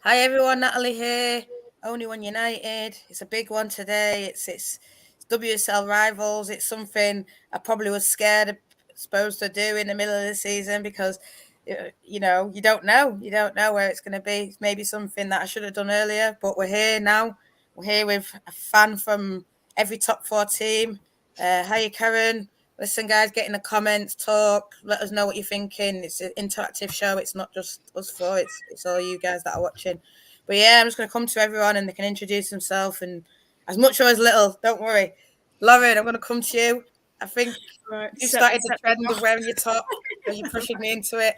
Hi everyone, Natalie here. Only One United. It's a big one today. It's WSL rivals. It's something I probably was supposed to do in the middle of the season because you don't know. You don't know where it's going to be. It's maybe something that I should have done earlier, but we're here now. We're here with a fan from every top four team. Hi, Karen. Listen, guys, get in the comments, talk, let us know what you're thinking. It's an interactive show. It's not just us four, it's all you guys that are watching. But yeah, I'm just going to come to everyone and they can introduce themselves and as much or as little, don't worry. Lauren, I'm going to come to you. I think you started the trend of wearing your top. Are you pushing me into it?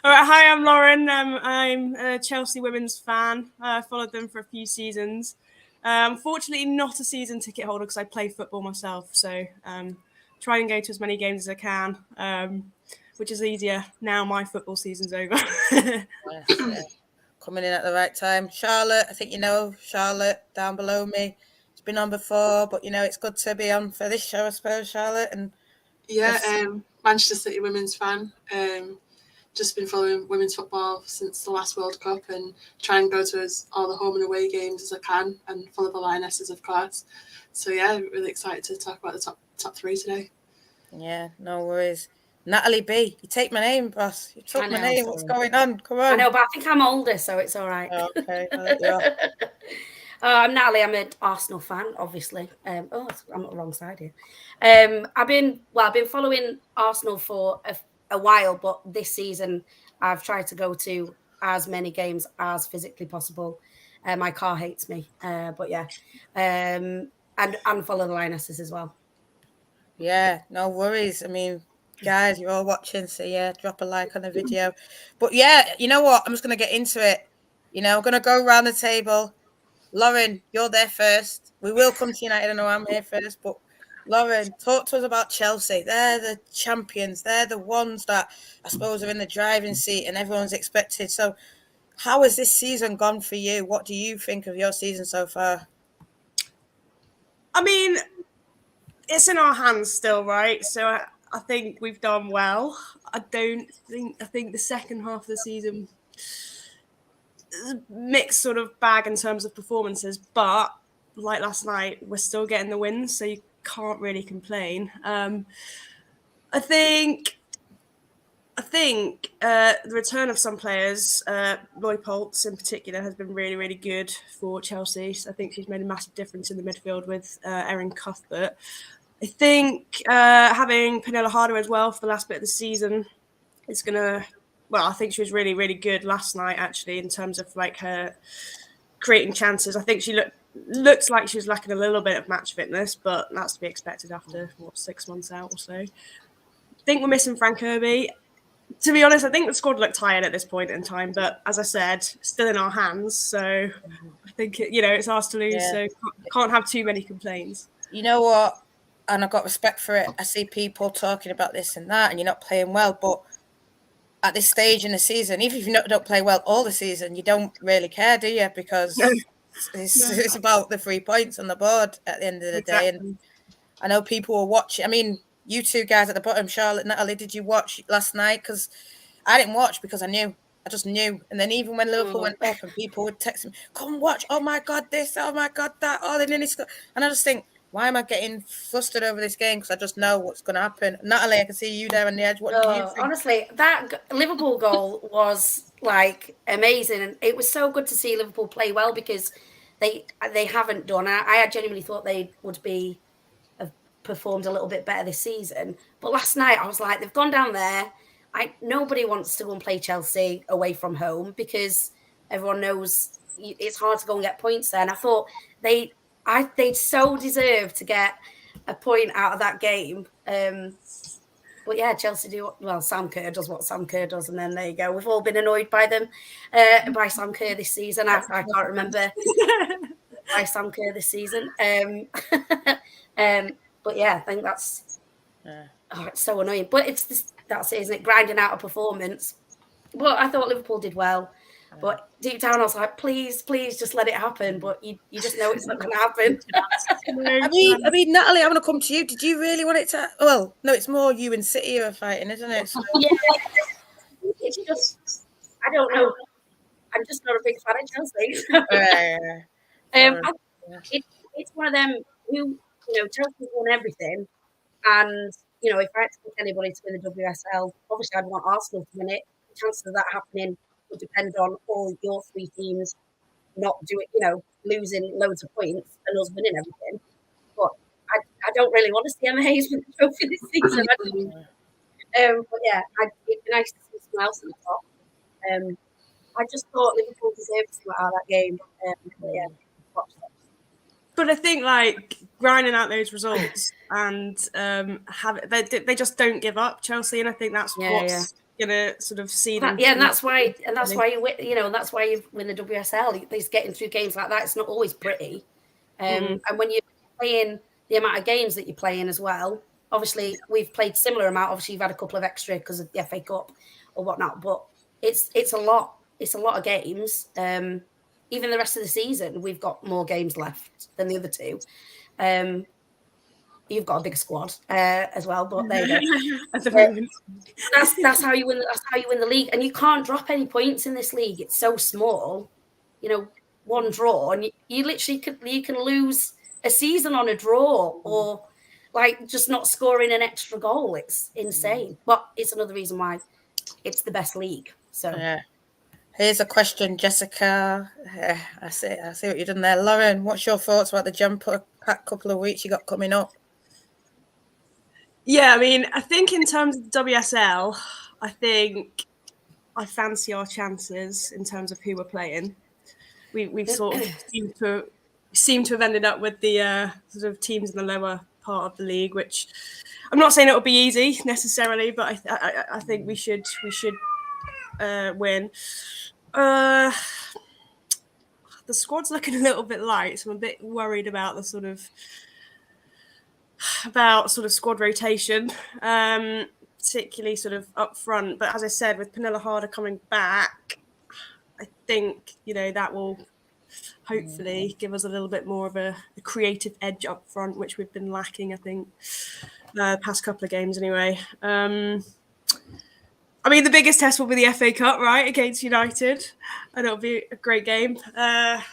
All right, hi, I'm Lauren. I'm a Chelsea women's fan. I followed them for a few seasons. Unfortunately, not a season ticket holder because I play football myself. So try and go to as many games as I can, which is easier now my football season's over. Yes, yeah. Coming in at the right time. Charlotte, I think you know Charlotte down below me. She's been on before, but it's good to be on for this show, I suppose, Charlotte. And Manchester City women's fan. Just been following women's football since the last World Cup and try and go to all the home and away games as I can and follow the Lionesses, of course. So yeah, really excited to talk about the top three today. Yeah, no worries. Natalie B, you take my name, boss. You took my name. Sorry. What's going on? Come on. I know, but I think I'm older, so it's all right. Oh, okay, I'll let you off. I'm Natalie. I'm an Arsenal fan, obviously. I'm on the wrong side here. I've been following Arsenal for a while, but this season I've tried to go to as many games as physically possible. My car hates me, but yeah, and follow the Lionesses as well. Yeah, no worries. I mean, guys, you're all watching, so yeah, drop a like on the video. But yeah, you know what? I'm just gonna get into it. I'm gonna go around the table. Lauren, you're there first. We will come to United. I know I'm here first, but Lauren, talk to us about Chelsea. They're the champions. They're the ones that I suppose are in the driving seat and everyone's expected. So how has this season gone for you? What do you think of your season so far? I mean, it's in our hands still, right? So I think we've done well. I think the second half of the season mixed sort of bag in terms of performances, but like last night, we're still getting the wins, so you can't really complain. I think the return of some players, Roy Poltz in particular, has been really, really good for Chelsea. So I think she's made a massive difference in the midfield with Erin Cuthbert. I think having Pernilla Harder as well for the last bit of the season is going to... Well, I think she was really, really good last night, actually, in terms of like her creating chances. I think she looks like she was lacking a little bit of match fitness, but that's to be expected after, 6 months out or so. I think we're missing Frank Kirby. To be honest, I think the squad looked tired at this point in time, but as I said, still in our hands. So I think, it's ours to lose, so can't have too many complaints. You know what? And I've got respect for it. I see people talking about this and that, and you're not playing well, but at this stage in the season, even if you don't play well all the season, you don't really care, do you? Because it's about the 3 points on the board at the end of the day. And I know people were watching. I mean, you two guys at the bottom, Charlotte, Natalie, did you watch last night? Because I didn't watch because I just knew. And then even when Liverpool went up and people would text me, come watch, oh my God, this, oh my God, that, oh, they nearly scored. And I just think, why am I getting flustered over this game? Because I just know what's going to happen. Natalie, I can see you there on the edge. What do you think? Honestly, that Liverpool goal was like amazing. And it was so good to see Liverpool play well because they haven't done. I genuinely thought they would have performed a little bit better this season. But last night I was like, they've gone down there. Nobody wants to go and play Chelsea away from home because everyone knows it's hard to go and get points there. And I thought they so deserve to get a point out of that game. But yeah, Chelsea Sam Kerr does what Sam Kerr does, and then there you go. We've all been annoyed by them, by Sam Kerr this season. I can't remember by Sam Kerr this season. But yeah, I think that's it's so annoying. But that's it, isn't it? Grinding out a performance. But I thought Liverpool did well. But deep down, I was like, please, just let it happen. But you just know it's not going to happen. I mean, Natalie, I want to come to you. Did you really want it to? Well, no, it's more you and City who are fighting, isn't it? So... Yeah, it's just I don't know. I'm just not a big fan of Chelsea. It's one of them who, Chelsea's won everything. And, if I had to pick anybody to win the WSL, obviously I'd want Arsenal to win it. The chances of that happening would depend on all your three teams not doing, losing loads of points and us winning everything. But I don't really want to see MAs win the trophy this season. But yeah, it'd be nice to see someone else in the top. I just thought Liverpool deserved to come out of that game. But yeah, watch that. But I think grinding out those results and they just don't give up, Chelsea, and I think that's what's gonna sort of see them. And that's why you win. That's why you win the WSL. It's getting through games like that. It's not always pretty. And when you're playing the amount of games that you're playing as well, obviously we've played similar amount. Obviously you've had a couple of extra because of the FA Cup or whatnot, but it's a lot. It's a lot of games. Even the rest of the season, we've got more games left than the other two. You've got a bigger squad as well, but there you go. That's how you win. That's how you win the league, and you can't drop any points in this league. It's so small. One draw, and you literally can lose a season on a draw, or just not scoring an extra goal. It's insane, but it's another reason why it's the best league. So. Yeah. Here's a question, Jessica. I see what you've done there. Lauren, what's your thoughts about the jump-pack couple of weeks you got coming up? Yeah, I mean, I think in terms of WSL, I think I fancy our chances in terms of who we're playing. We've sort of seemed to have ended up with the sort of teams in the lower part of the league, which I'm not saying it will be easy necessarily, but I think we should win. The squad's looking a little bit light, so I'm a bit worried about the sort of squad rotation, particularly sort of up front. But as I said, with Pernilla Harder coming back, I think that will hopefully give us a little bit more of a creative edge up front, which we've been lacking, I think, the past couple of games anyway. I mean, the biggest test will be the FA Cup, right, against United, and it'll be a great game. Yeah,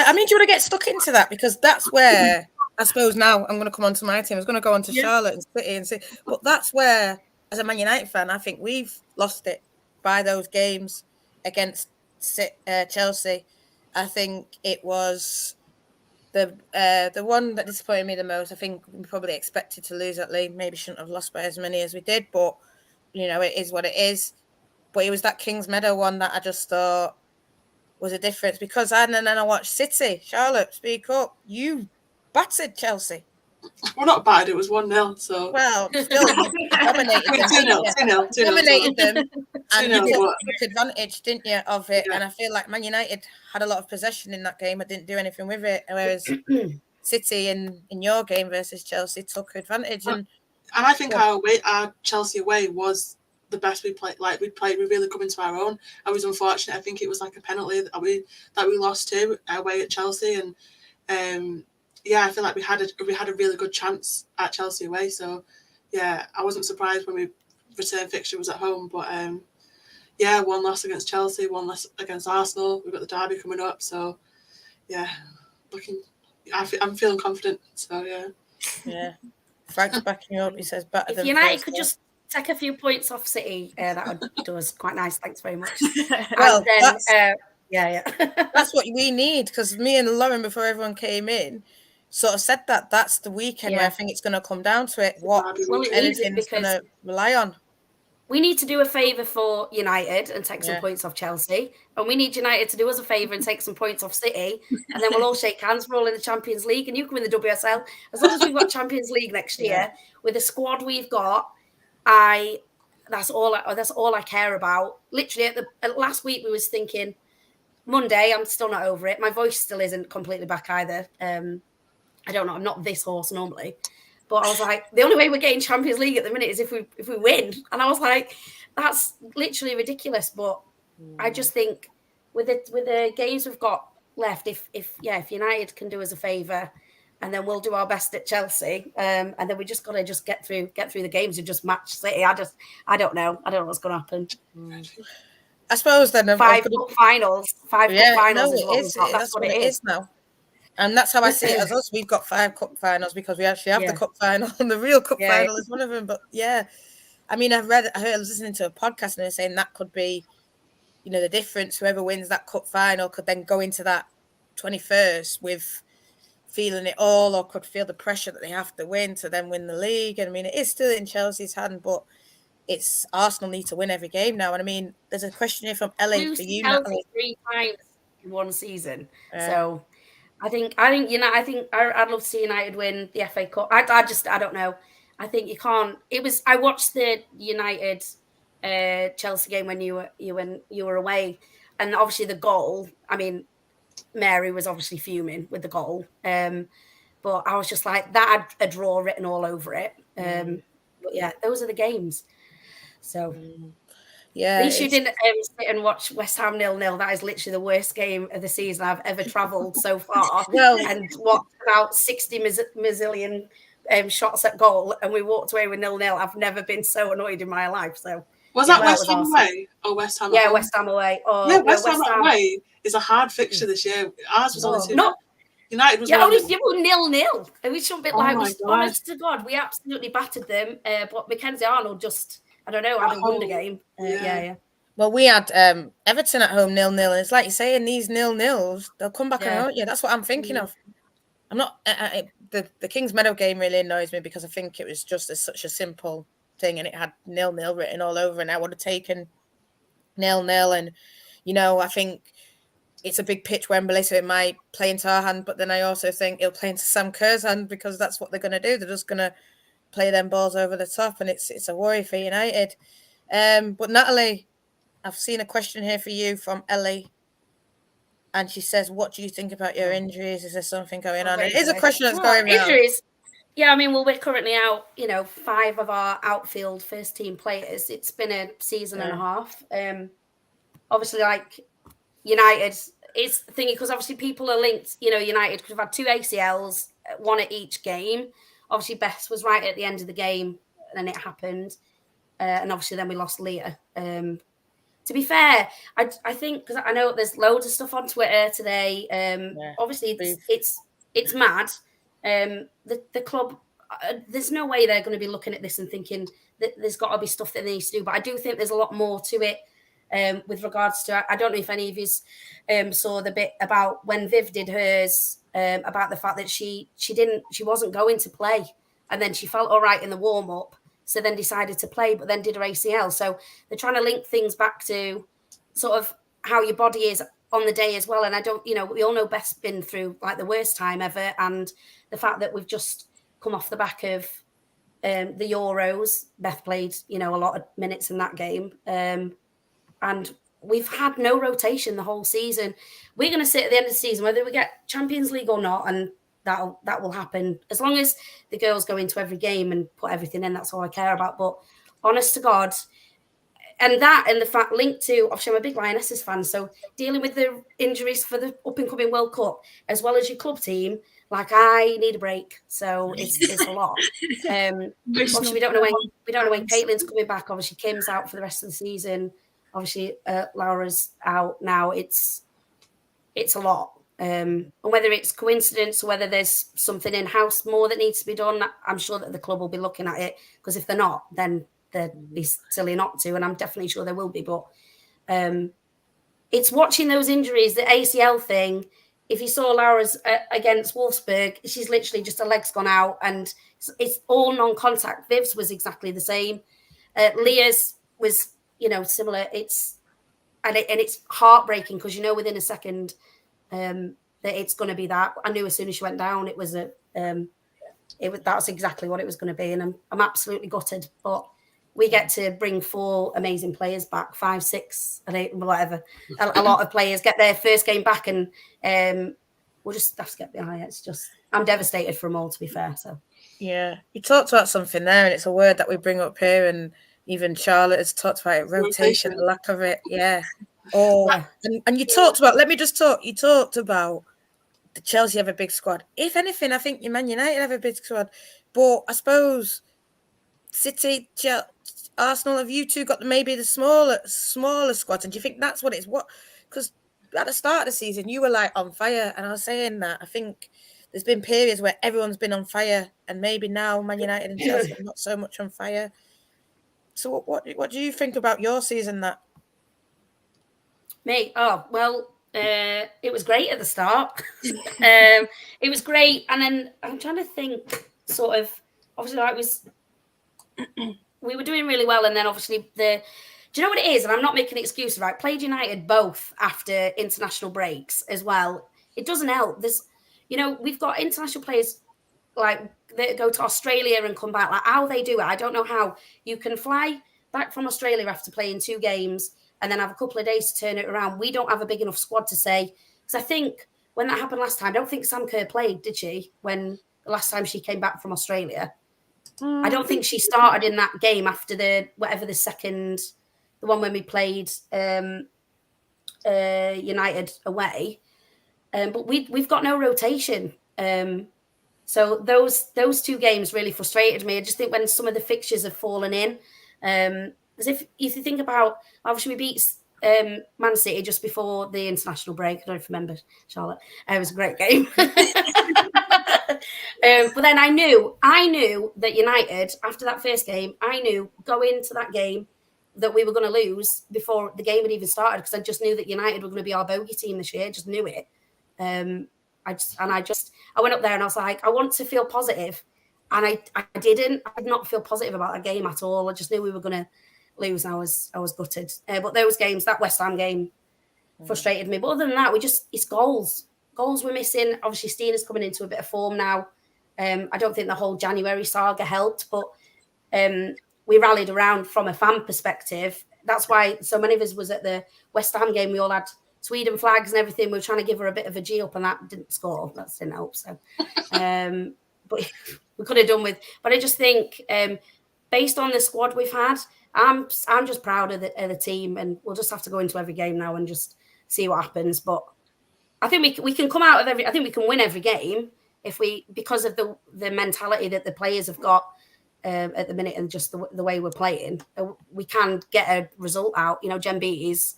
I mean, do you want to get stuck into that? Because that's where, I suppose now I'm going to come on to my team. I was going to go on to Charlotte and City and say, but that's where, as a Man United fan, I think we've lost it by those games against Chelsea. I think it was the one that disappointed me the most. I think we probably expected to lose at least. Maybe shouldn't have lost by as many as we did, but it is what it is. But it was that Kings Meadow one that I just thought was a difference, because and then I watched City. Charlotte, speak up. You battered Chelsea. We're not bad. It was 1-0. So well, still you dominated them. 2-0. Dominated them, and you took advantage, didn't you, of it? Yeah. And I feel like Man United had a lot of possession in that game. I didn't do anything with it, whereas City in your game versus Chelsea took advantage. And I think our Chelsea away was the best we played. We really come into our own. I was unfortunate. I think it was like a penalty that we lost to away at Chelsea, and I feel like we had a really good chance at Chelsea away. So yeah, I wasn't surprised when we return fixture was at home. But one loss against Chelsea, one loss against Arsenal. We've got the derby coming up. So yeah, I'm feeling confident. So yeah. Frank's backing up. He says better than United could just take a few points off City. That would do us quite nice. Thanks very much. Well, and then, that's what we need, because me and Lauren, before everyone came in, sort of said that's the weekend where I think it's going to come down to it. What everything's going to rely on. We need to do a favour for United and take some points off Chelsea, and we need United to do us a favour and take some points off City, and then we'll all shake hands. We're all in the Champions League, and you can win the WSL as long as we've got Champions League next year with the squad we've got. That's all I care about. Literally, at last week we was thinking Monday. I'm still not over it. My voice still isn't completely back either. I don't know. I'm not this horse normally. But I was like, the only way we're getting Champions League at the minute is if we win. And I was like, that's literally ridiculous. But I just think with the games we've got left, if United can do us a favour, and then we'll do our best at Chelsea, and then we just got to get through the games and just match City. I don't know. I don't know what's going to happen. I suppose then Five cup finals. Five cup finals no, is it what we've is. got. That's That's what what it it is. is now. And that's how I see it as us. We've got 5 cup finals because we actually have the cup final, and the real cup final is one of them. But yeah, I mean, I was listening to a podcast and they were saying that could be, the difference. Whoever wins that cup final could then go into that 21st with feeling it all, or could feel the pressure that they have to win to then win the league. And I mean, it is still in Chelsea's hand, but it's Arsenal need to win every game now. And I mean, there's a question here from Ellie for you, Natalie. 3 times in one season. So I think I'd love to see United win the FA Cup. I don't know. I think you can't. I watched the United Chelsea game when you were away, and obviously the goal. I mean, Mary was obviously fuming with the goal, but I was just like, that had a draw written all over it. But yeah, those are the games. So. Yeah, At least you didn't sit and watch West Ham 0-0. That is literally the worst game of the season I've ever travelled so far. And watched about 60 million shots at goal, and we walked away with 0-0. I've never been so annoyed in my life. So was that West Ham away or West Ham? Yeah, West Ham away. Oh, yeah, West Ham away is a hard fixture this year. Ours was only 2. United was only 0-0. We shouldn't be honest to God, we absolutely battered them. But Mackenzie Arnold just. I don't know. Had a wonder game. Yeah. Well, we had Everton at home 0-0, and it's like you say, in these 0-0s, they'll come back and haunt you. That's what I'm thinking of. I'm not. The Kings Meadow game really annoys me because I think it was just such a simple thing, and it had 0-0 written all over, and I would have taken 0-0. And I think it's a big pitch, Wembley, so it might play into our hand. But then I also think it'll play into Sam Kerr's hand because that's what they're going to do. They're just going to play them balls over the top, and it's a worry for United. But Natalie, I've seen a question here for you from Ellie, and she says, "What do you think about your injuries? Is there something going on?" It is a question that's going around. Injuries. Yeah, I mean, we're currently out. 5 of our outfield first team players. It's been a season and a half. Obviously, like United, it's thingy because obviously people are linked. United could have had 2 ACLs, 1 at each game. Obviously, Bess was right at the end of the game, and it happened. And obviously, then we lost Leah. To be fair, I think because I know there's loads of stuff on Twitter today. Obviously, it's mad. The club, there's no way they're going to be looking at this and thinking that there's got to be stuff that they need to do. But I do think there's a lot more to it with regards to. I don't know if any of you saw the bit about when Viv did hers about the fact that she wasn't going to play, and then she felt all right in the warm up. So then decided to play, but then did her ACL. So they're trying to link things back to sort of how your body is on the day as well. And I don't, we all know Beth's been through like the worst time ever. And the fact that we've just come off the back of the Euros, Beth played, a lot of minutes in that game. And we've had no rotation the whole season. We're going to sit at the end of the season, whether we get Champions League or not, and that will happen. As long as the girls go into every game and put everything in, that's all I care about. But honest to God, and the fact linked to, obviously I'm a big Lionesses fan, so dealing with the injuries for the up-and-coming World Cup, as well as your club team, like I need a break. So it's a lot. Obviously we don't know when Caitlin's coming back. Obviously Kim's out for the rest of the season. Obviously Laura's out now. It's a lot. And whether it's coincidence or whether there's something in-house more that needs to be done, I'm sure that the club will be looking at it, because if they're not, then they'd be silly not to, and I'm definitely sure there will be. But it's watching those injuries, the ACL thing. If you saw Laura's against Wolfsburg, she's literally just her leg's gone out, and it's all non-contact. Viv's was exactly the same. Leah's was, similar. It's heartbreaking because within a second that it's going to be that. I knew as soon as she went down, it was that's exactly what it was going to be, and I'm absolutely gutted. But we get to bring 4 amazing players back, 5, 6, and 8, whatever. A lot of players get their first game back, and we'll just have to get behind it. It's just, I'm devastated for them all, to be fair. So yeah, you talked about something there, and it's a word that we bring up here, and even Charlotte has talked about it, rotation, the lack of it. Yeah. And you talked about, you talked about the Chelsea have a big squad. If anything, I think Man United have a big squad. But I suppose City, Arsenal, have you two got maybe the smaller squads? And do you think that's what it's what? Because at the start of the season, you were like on fire, and I was saying that I think there's been periods where everyone's been on fire, and maybe now Man United and Chelsea are not so much on fire. So what do you think about your season? That Me? Oh, well, it was great at the start. It was great. And then I'm trying to think, sort of, obviously, we were doing really well. And then obviously do you know what it is? And I'm not making an excuse, right? Played United both after international breaks as well. It doesn't help. We've got international players like they go to Australia and come back. Like how they do it, I don't know how. You can fly back from Australia after playing 2 games and then have a couple of days to turn it around. We don't have a big enough squad to say, because I think when that happened last time, I don't think Sam Kerr played, did she? When the last time she came back from Australia, I don't think she started in that game after the one when we played United away. But we've got no rotation. So those 2 games really frustrated me. I just think when some of the fixtures have fallen in, as if you think about, obviously we beat Man City just before the international break. I don't know if you remember, Charlotte. It was a great game. But then I knew that United, after that first game, I knew going into that game that we were going to lose before the game had even started, because I just knew that United were going to be our bogey team this year. I just knew it. I went up there and I was like, I want to feel positive, and I did not feel positive about that game at all. I just knew we were going to lose, and I was gutted. But those games, that West Ham game, frustrated me. But other than that, it's goals we're missing. Obviously, Stina's coming into a bit of form now. I don't think the whole January saga helped, but we rallied around from a fan perspective. That's why so many of us was at the West Ham game. We all had Sweden flags and everything. We were trying to give her a bit of a G up, and that didn't score. That didn't help. So, but we could have done with. But I just think, based on the squad we've had, I'm just proud of the team, and we'll just have to go into every game now and just see what happens. But I think we can come out of every. I think we can win every game because of the mentality that the players have got at the minute, and just the way we're playing. We can get a result out. Jen Beattie's.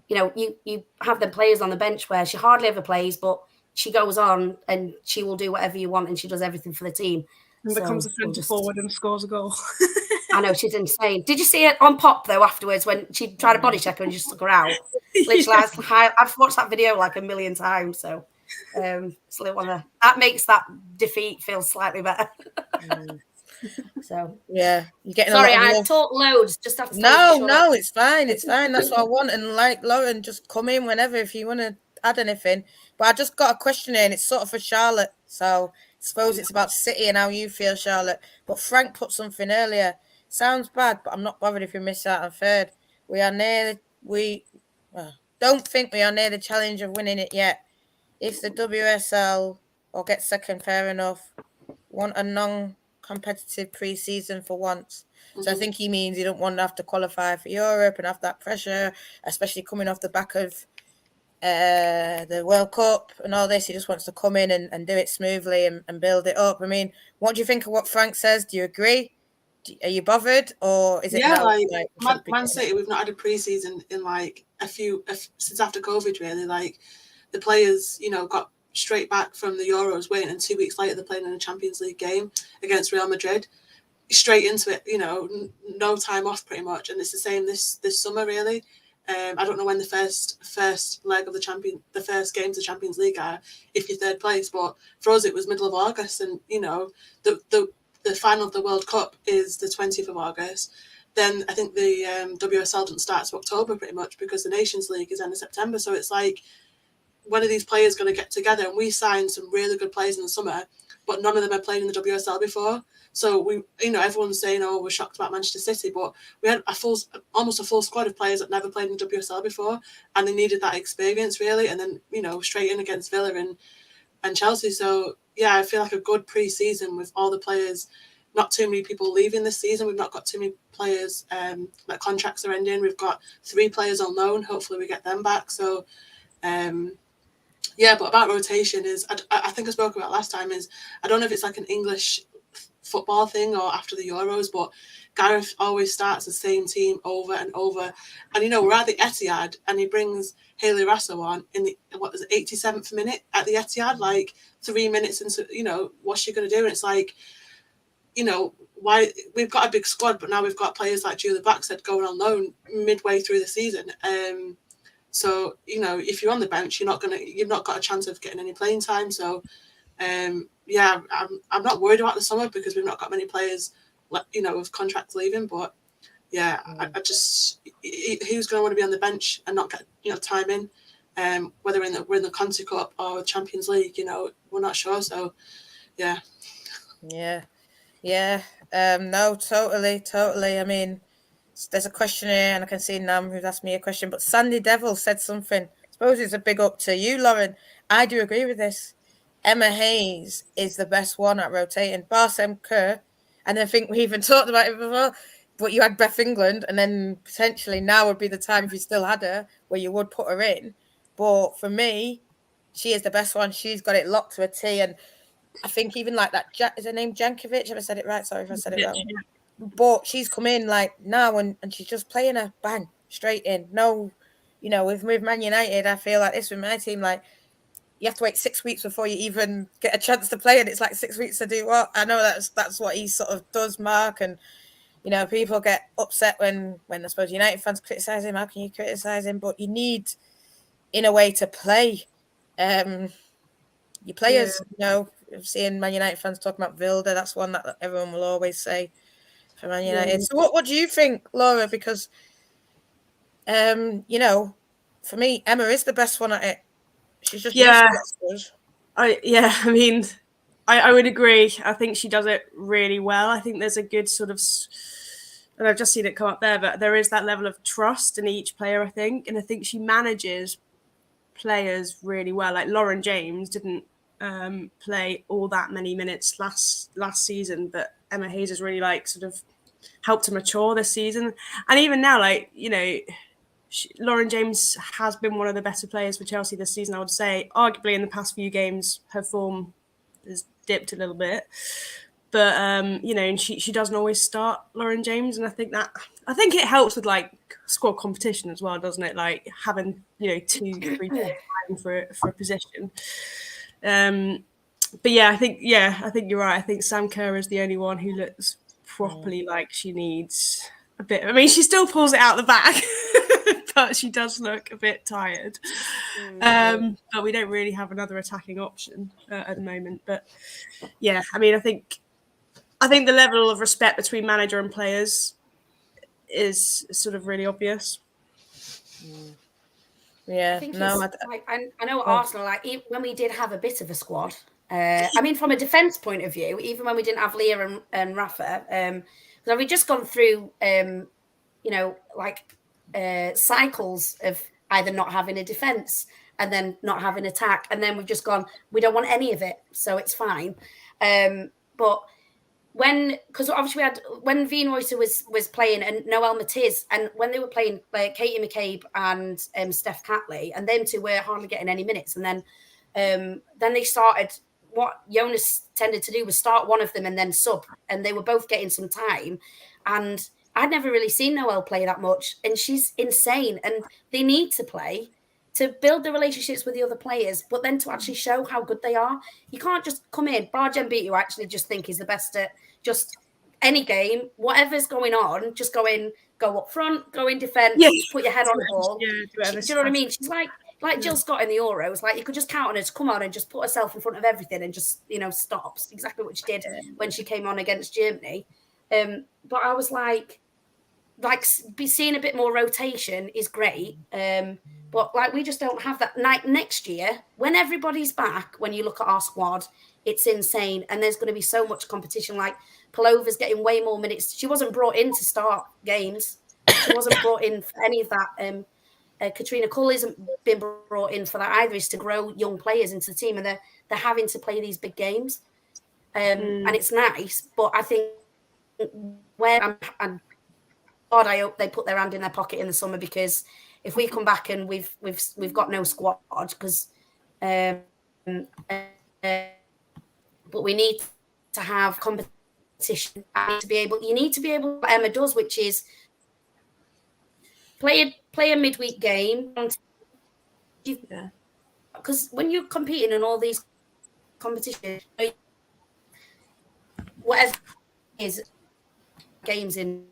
You have the players on the bench where she hardly ever plays, but she goes on and she will do whatever you want, and she does everything for the team. And becomes a centre forward and scores a goal. I know, she's insane. Did you see it on Pop though afterwards when she tried to body check her and just took her out? Literally, I've watched that video like a million times. So that makes that defeat feel slightly better. So yeah, you're getting. Sorry, I talk loads. Just have to. No, it's fine. It's fine. That's what I want. And like Lauren, just come in whenever if you want to add anything. But I just got a question in. It's sort of for Charlotte. So I suppose it's about City and how you feel, Charlotte. But Frank put something earlier. Sounds bad, but I'm not bothered if we miss out on third. Don't think we are near the challenge of winning it yet. If the WSL or get second, fair enough. Want a non-competitive pre-season for once. Mm-hmm. So I think he means you don't want to have to qualify for Europe and have that pressure, especially coming off the back of the World Cup and all this. He just wants to come in and do it smoothly and build it up. I mean, what do you think of what Frank says? Do you agree? Are you bothered, or is it? Yeah, Man City, we've not had a pre-season in like since after COVID. Really, like the players, got straight back from the Euros win, and 2 weeks later they're playing in a Champions League game against Real Madrid. Straight into it, no time off pretty much, and it's the same this summer really. I don't know when the first leg of the first games of the Champions League are if you're third place, but for us it was middle of August, and the final of the World Cup is the 20th of August. Then I think the WSL doesn't start to October pretty much because the Nations League is end of September. So it's like, when are these players going to get together? And we signed some really good players in the summer, but none of them had played in the WSL before. So we, everyone's saying, "Oh, we're shocked about Manchester City," but we had almost a full squad of players that never played in the WSL before, and they needed that experience really. And then straight in against Villa and Chelsea. So yeah, I feel like a good pre-season with all the players. Not too many people leaving this season. We've not got too many players that contracts are ending. We've got 3 players on loan. Hopefully we get them back. So but about rotation is, I think I spoke about last time, is I don't know if it's like an English football thing or after the Euros, but Gareth always starts the same team over and over. And, we're at the Etihad and he brings Hayley Raso on in the, 87th minute at the Etihad, like 3 minutes into, what's she going to do? And it's like, why we've got a big squad, but now we've got players like Julie Blackstead going on loan midway through the season. So, if you're on the bench, you've not got a chance of getting any playing time. So, I'm not worried about the summer because we've not got many players, with contracts leaving. But I just, who's going to want to be on the bench and not get time in, whether we're in the Conti Cup or the Champions League, we're not sure. So, yeah. No, totally. I mean, there's a question here, and I can see Nam who's asked me a question, but Sandy Devil said something. I suppose it's a big up to you, Lauren. I do agree with this. Emma Hayes is the best one at rotating. Barsem Kerr, and I think we even talked about it before, but you had Beth England, and then potentially now would be the time if you still had her, where you would put her in. But for me, she is the best one. She's got it locked to a T, and I think even like that, is her name Jankovic? Have I said it right? Sorry if I said it wrong. But she's come in like now and she's just playing her bang straight in. No, with Man United, I feel like this with my team, like you have to wait 6 weeks before you even get a chance to play, and it's like 6 weeks to do what? I know that's what he sort of does, Mark, and people get upset when I suppose United fans criticise him. How can you criticise him? But you need, in a way, to play. Your players, seeing Man United fans talking about Vilda, that's one that everyone will always say for Man United. Yeah. So what do you think, Laura? Because, for me, Emma is the best one at it. She's just I would agree. I think she does it really well. I think there's a good sort of, and I've just seen it come up there, but there is that level of trust in each player, I think. And I think she manages players really well. Like Lauren James didn't play all that many minutes last season, but Emma Hayes has really sort of helped to mature this season. And even now, Lauren James has been one of the better players for Chelsea this season, I would say. Arguably in the past few games, her form has dipped a little bit. But, and she doesn't always start Lauren James. And I think it helps with squad competition as well, doesn't it? Like having, 2-3 for a position. But I think you're right. I think Sam Kerr is the only one who looks properly like she needs a bit. I mean, she still pulls it out the back, but she does look a bit tired. But we don't really have another attacking option at the moment. But I mean, I think the level of respect between manager and players is sort of really obvious. Yeah, I know Arsenal, when we did have a bit of a squad, I mean, from a defence point of view, even when we didn't have Leah and Rafa, because we've just gone through, cycles of either not having a defence and then not having attack, and then we've just gone, we don't want any of it, so it's fine. But because obviously we had when Veen Reuter was playing and Noelle Matiz, and when they were playing Katie McCabe and Steph Catley, and them two were hardly getting any minutes, and then they started. What Jonas tended to do was start one of them and then sub, and they were both getting some time. And I'd never really seen Noelle play that much, and she's insane. And they need to play to build the relationships with the other players, but then to actually show how good they are. You can't just come in, Bargen beat you, actually just think he's the best at just any game, whatever's going on, just go up front, go in defence, put your head on the ball. Do you know what I mean? She's like Jill Scott in the Euros. You could just count on her to come on and just put herself in front of everything and just, stops. Exactly what she did when she came on against Germany. But I was seeing a bit more rotation is great. But we just don't have that. Next year, when everybody's back, when you look at our squad, it's insane. And there's going to be so much competition. Palova's getting way more minutes. She wasn't brought in to start games. She wasn't brought in for any of that. Katrina Cull hasn't been brought in for that either. Is to grow young players into the team, and they're having to play these big games. And it's nice, but I think God, I hope they put their hand in their pocket in the summer, because if we come back and we've got no squad, because but we need to have competition competition. You need to be able what Emma does, which is play a midweek game. Yeah. Because when you're competing in all these competitions, whatever it is games in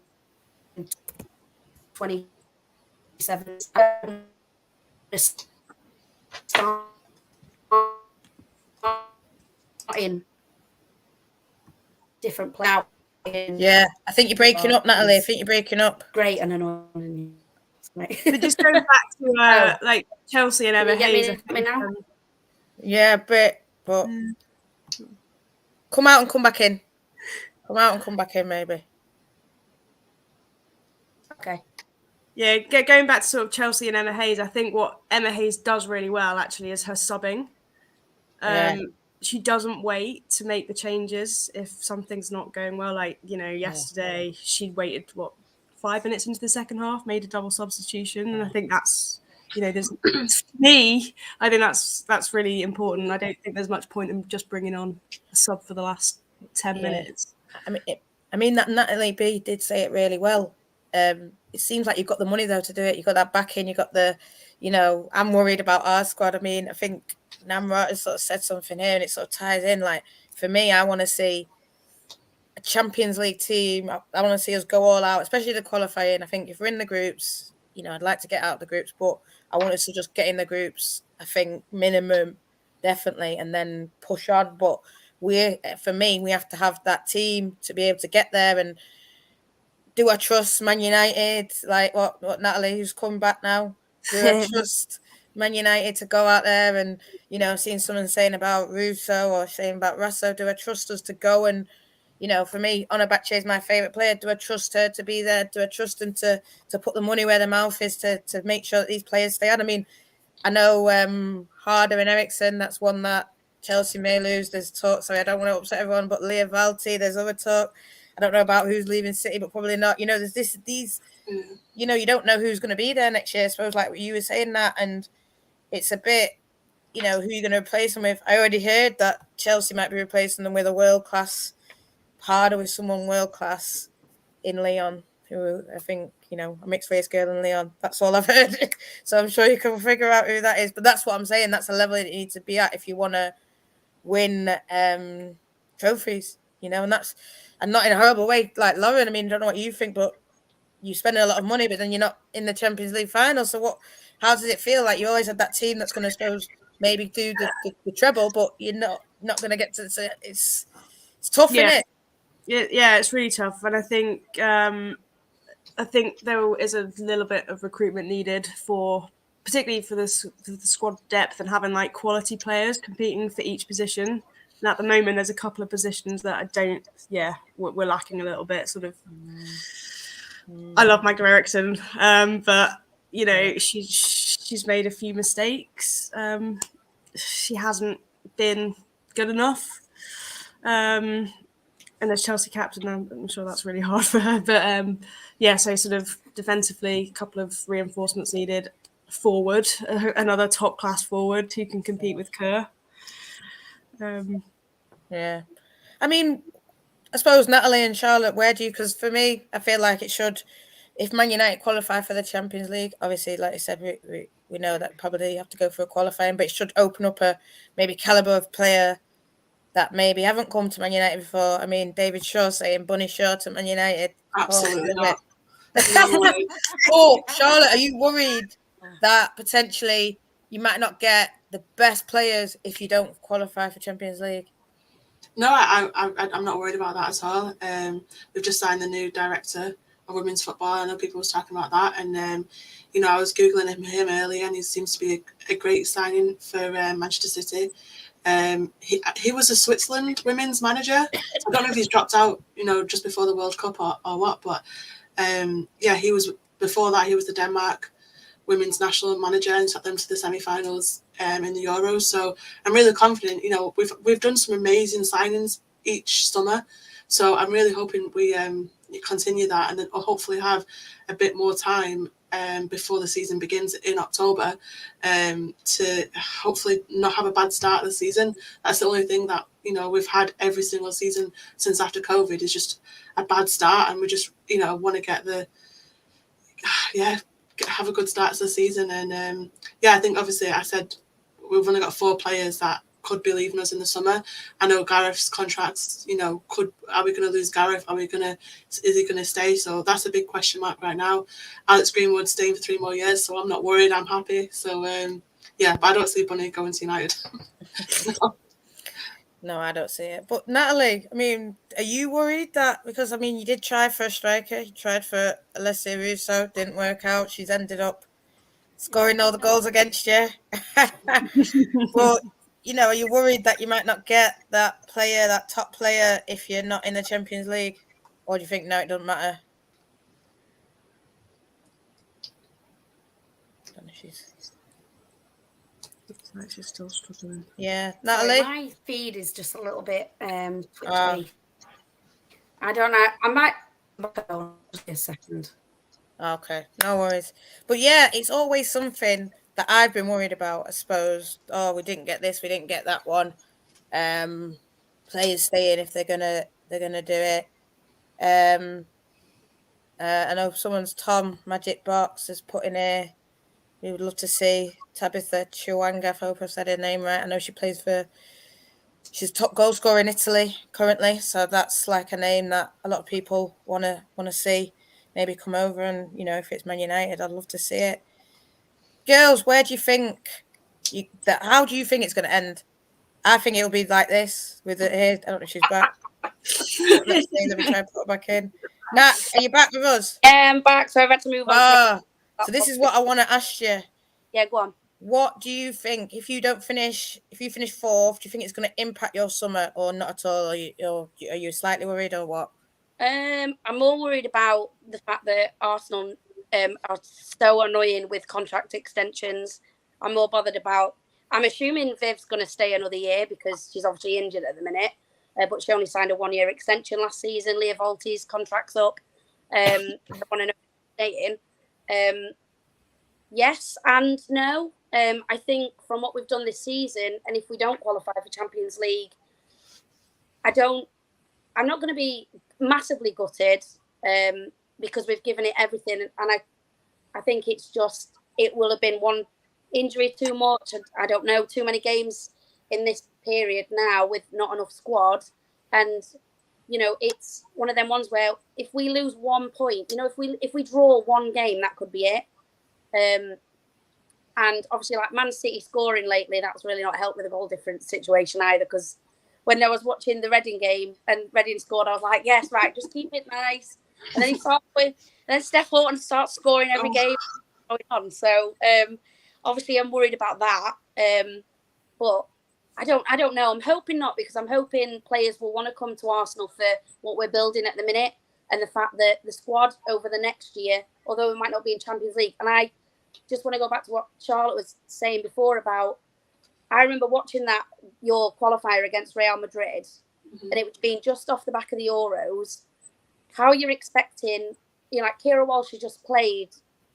27 in different play out. Yeah, I think you're breaking up, Natalie. I think you're breaking up. Great and annoying. But just going back to like Chelsea and Emma Hayes. Yeah, but come out and come back in. Come out and come back in, maybe. Okay. Yeah, going back to sort of Chelsea and Emma Hayes, I think what Emma Hayes does really well actually is her subbing. She doesn't wait to make the changes if something's not going well. Like, yesterday she waited 5 minutes into the second half, made a double substitution, and I think that's there's me. I think that's really important. I don't think there's much point in just bringing on a sub for the last 10 minutes. I mean that Natalie B did say it really well. It seems like you've got the money though to do it. You've got that backing. You've got the, I'm worried about our squad. I mean, I think Namrat has sort of said something here, and it sort of ties in. Like for me, I want to see a Champions League team. I want to see us go all out, especially the qualifying. I think if we're in the groups, I'd like to get out of the groups, but I want us to just get in the groups. I think minimum, definitely, and then push on. But we have to have that team to be able to get there. And do I trust Man United? Like what Natalie, who's come back now? Do I trust Man United to go out there and, seeing someone saying about Russo or saying about Russo, do I trust us to go and, for me, Onabache is my favourite player. Do I trust her to be there? Do I trust them to put the money where their mouth is to make sure that these players stay on? I mean, I know Harder and Ericsson, that's one that Chelsea may lose. There's talk, sorry, I don't want to upset everyone, but Leah Valti, there's other talk. I don't know about who's leaving City, but probably not. There's these, you don't know who's going to be there next year. I suppose, like what you were saying that, and it's a bit, who you're going to replace them with. I already heard that Chelsea might be replacing them with a world-class Harder, with someone world-class in Leon, who I think, a mixed-race girl in Leon. That's all I've heard. So I'm sure you can figure out who that is. But that's what I'm saying. That's a level that you need to be at if you want to win trophies, and not in a horrible way. Like Lauren, I mean, I don't know what you think, but you spending a lot of money, but then you're not in the Champions League final. So how does it feel? Like you always had that team that's going to suppose maybe do the treble, but you're not going to get to it's tough, isn't it? Yeah, it's really tough. And I think there is a little bit of recruitment needed particularly for the squad depth and having like quality players competing for each position. And at the moment, there's a couple of positions that we're lacking a little bit. Sort of, I love Magda Ericsson, but she's made a few mistakes. She hasn't been good enough. And as Chelsea captain, I'm sure that's really hard for her. But so sort of defensively, a couple of reinforcements needed. Forward, another top class forward who can compete with Kerr. Yeah, I mean, I suppose Natalie and Charlotte, because for me, I feel like it should, if Man United qualify for the Champions League, obviously, like I said, we know that probably you have to go for a qualifying, but it should open up a maybe calibre of player that maybe haven't come to Man United before. I mean, David Shaw saying Bunny Shaw to Man United. Absolutely not. Oh, Charlotte, are you worried that potentially you might not get the best players if you don't qualify for Champions League? No, I'm not worried about that at all. We've just signed the new director of women's football. I know people was talking about that, and I was googling him earlier, and he seems to be a great signing for Manchester City. He was a Switzerland women's manager. I don't know if he's dropped out, just before the World Cup or what, but he was before that. He was the Denmark women's national manager and took them to the semi-finals in the Euros. So I'm really confident. We've done some amazing signings each summer, so I'm really hoping we continue that, and then hopefully have a bit more time before the season begins in October, to hopefully not have a bad start of the season. That's the only thing that, you know, we've had every single season since after COVID is just a bad start, and we just, you know, want to get have a good start to the season. And I think obviously I said we've only got 4 players that could be leaving us in the summer. I know Gareth's contracts, you know, are we going to lose Gareth? Is he going to stay? So that's a big question mark right now. Alex Greenwood's staying for 3 more years, so I'm not worried. I'm happy. So but I don't see Bunny going to United. No, I don't see it. But Natalie, I mean, are you worried that, because I mean, you did try for a striker, you tried for Alessia Russo, didn't work out. She's ended up scoring all the goals against you. But, you know, are you worried that you might not get that top player, if you're not in the Champions League? Or do you think, no, it doesn't matter? I don't know if she's still struggling. Yeah, Natalie? Sorry, my feed is just a little bit twitchy. I don't know. I might just a second. Okay, no worries. But yeah, it's always something that I've been worried about, I suppose. Oh, we didn't get this, we didn't get that one. Players staying if they're gonna do it. I know someone's Tom Magic Box has put in here. We would love to see Tabitha Chawanga, I hope I said her name right. I know she's top goal scorer in Italy currently, so that's like a name that a lot of people wanna see. Maybe come over, and, you know, if it's Man United, I'd love to see it. Girls, where do you think how do you think it's going to end? I think it'll be like this with it here. I don't know if she's back. Let's see. Let me try and put her back in. Nat, are you back with us? I'm back, so I've had to move on. So this is what I want to ask you. Yeah, go on. What do you think, if you finish 4th, do you think it's going to impact your summer or not at all? Are you slightly worried or what? I'm more worried about the fact that Arsenal are so annoying with contract extensions. I'm more bothered about. I'm assuming Viv's going to stay another year because she's obviously injured at the minute, but she only signed a 1-year extension last season. Leah Volti's contract's up. I want to know staying. Yes and no. I think from what we've done this season, and if we don't qualify for Champions League, I'm not going to be massively gutted because we've given it everything, and I think it will have been one injury too much. I don't know, too many games in this period now with not enough squad, and you know, it's one of them ones where if we lose 1 point, you know, if we draw one game, that could be it. And obviously, like Man City scoring lately, that's really not helped with the goal difference situation either, because when I was watching the Reading game and Reading scored, I was like, yes, right, just keep it nice. And then Steph Houghton starts scoring every game going on. So obviously I'm worried about that. But I don't know. I'm hoping not, because I'm hoping players will want to come to Arsenal for what we're building at the minute, and the fact that the squad over the next year, although we might not be in Champions League, and I just want to go back to what Charlotte was saying before about, I remember watching your qualifier against Real Madrid, and it was being just off the back of the Euros. How you're expecting, you know, like Kira Walsh, she just played,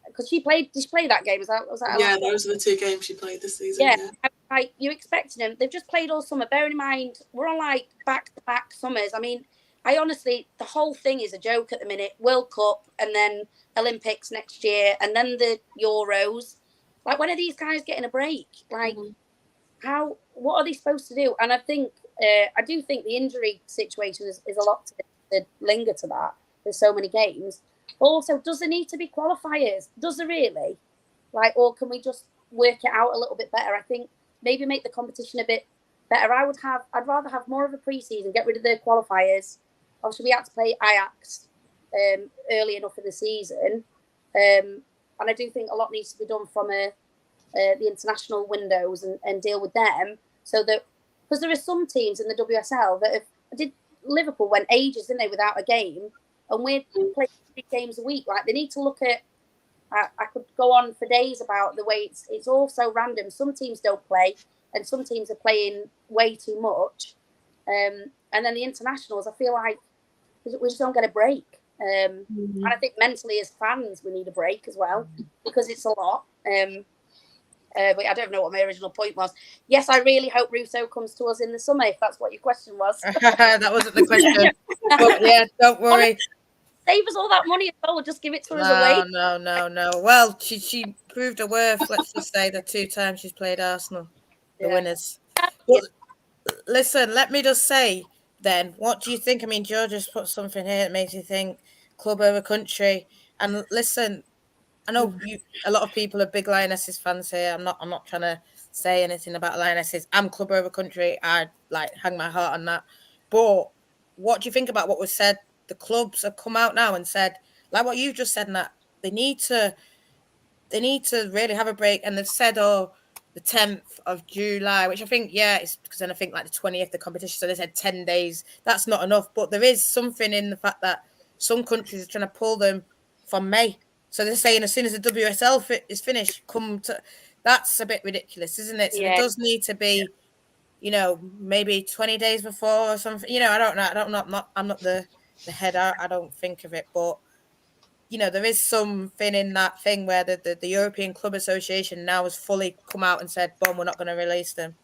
because did she play that game? Was that yeah, those are the 2 games she played this season. Yeah. Like, you're expecting them. They've just played all summer. Bearing in mind, we're on like back-to-back summers. I mean, I honestly, the whole thing is a joke at the minute. World Cup, and then Olympics next year, and then the Euros. Like, when are these guys getting a break? Like, what are they supposed to do? And I do think the injury situation is a lot to linger to that. There's so many games. But also, does there need to be qualifiers? Does there really? Like, or can we just work it out a little bit better? I think maybe make the competition a bit better. I'd rather have more of a pre-season, get rid of the qualifiers. Obviously, we had to play Ajax early enough in the season. And I do think a lot needs to be done from the international windows and deal with them, so that, because there are some teams in the WSL that Liverpool went ages, didn't they, without a game, and we're playing 3 games a week. Like, they need to look at. I could go on for days about the way it's all so random. Some teams don't play, and some teams are playing way too much. And then the internationals, I feel like we just don't get a break. And I think mentally as fans, we need a break as well, because it's a lot. But I don't know what my original point was. Yes, I really hope Russo comes to us in the summer, if that's what your question was. That wasn't the question. But yeah, don't worry. Save us all that money as well. We'll just give it to us away. No. Well, she proved her worth. Let's just say the 2 times she's played Arsenal, the winners. But listen, let me just say then, what do you think? I mean, George just put something here that makes you think club over country. And listen, I know a lot of people are big Lionesses fans here. I'm not trying to say anything about Lionesses. I'm club over country. I hang my heart on that. But what do you think about what was said? The clubs have come out now and said, like what you've just said, Nat, they need to really have a break. And they've said, the 10th of July, which I think, it's because then I think like the 20th, the competition. So they said 10 days. That's not enough. But there is something in the fact that some countries are trying to pull them from May. So they're saying as soon as the WSL is finished, that's a bit ridiculous, isn't it? So there does need to be, maybe 20 days before or something. I don't know. I'm not the head. I don't think of it, but there is something in that thing where the European Club Association now has fully come out and said, "Boom, we're not going to release them."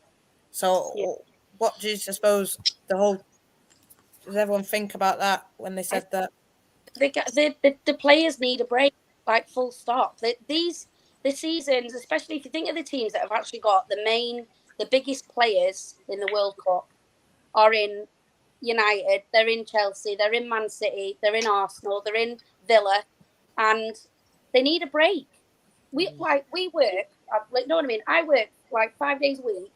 So, what do you suppose does everyone think about that when they said that? The players need a break, like full stop. The seasons, especially if you think of the teams that have actually got the biggest players in the World Cup, are in United, they're in Chelsea, they're in Man City, they're in Arsenal, they're in Villa, and they need a break. We work, know what I mean? I work like 5 days a week,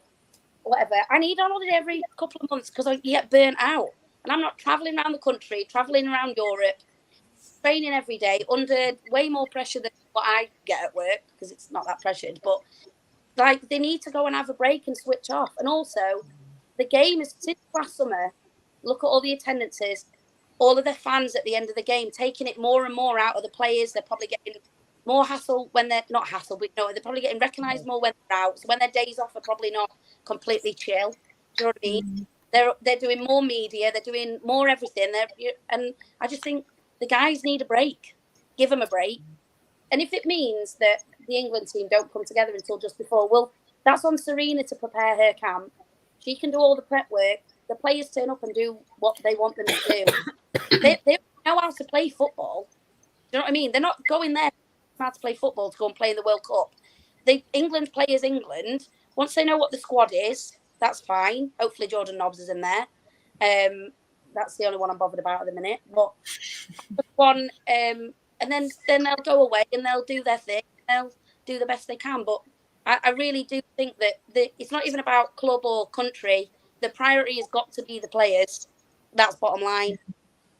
whatever. I need on holiday every couple of months because I get burnt out, and I'm not traveling around the country, traveling around Europe, training every day under way more pressure than what I get at work because it's not that pressured. But like they need to go and have a break and switch off. And also, the game is since last summer. Look at all the attendances, all of the fans at the end of the game taking it more and more out of the players. They're probably getting more hassle when they're not hassle, but they're probably getting recognised more when they're out. So when their days off are probably not completely chill. Do you know what I mean? They're doing more media. They're doing more everything. And I just think the guys need a break. Give them a break. And if it means that the England team don't come together until just before, well, that's on Serena to prepare her camp. She can do all the prep work. The players turn up and do what they want them to do. They know how to play football. Do you know what I mean? They're not going there how to play football to go and play in the World Cup. England play as England. Once they know what the squad is, that's fine. Hopefully Jordan Nobbs is in there. That's the only one I'm bothered about at the minute. But one, and then they'll go away and they'll do their thing. They'll do the best they can. But I really do think that it's not even about club or country. The priority has got to be the players. That's bottom line.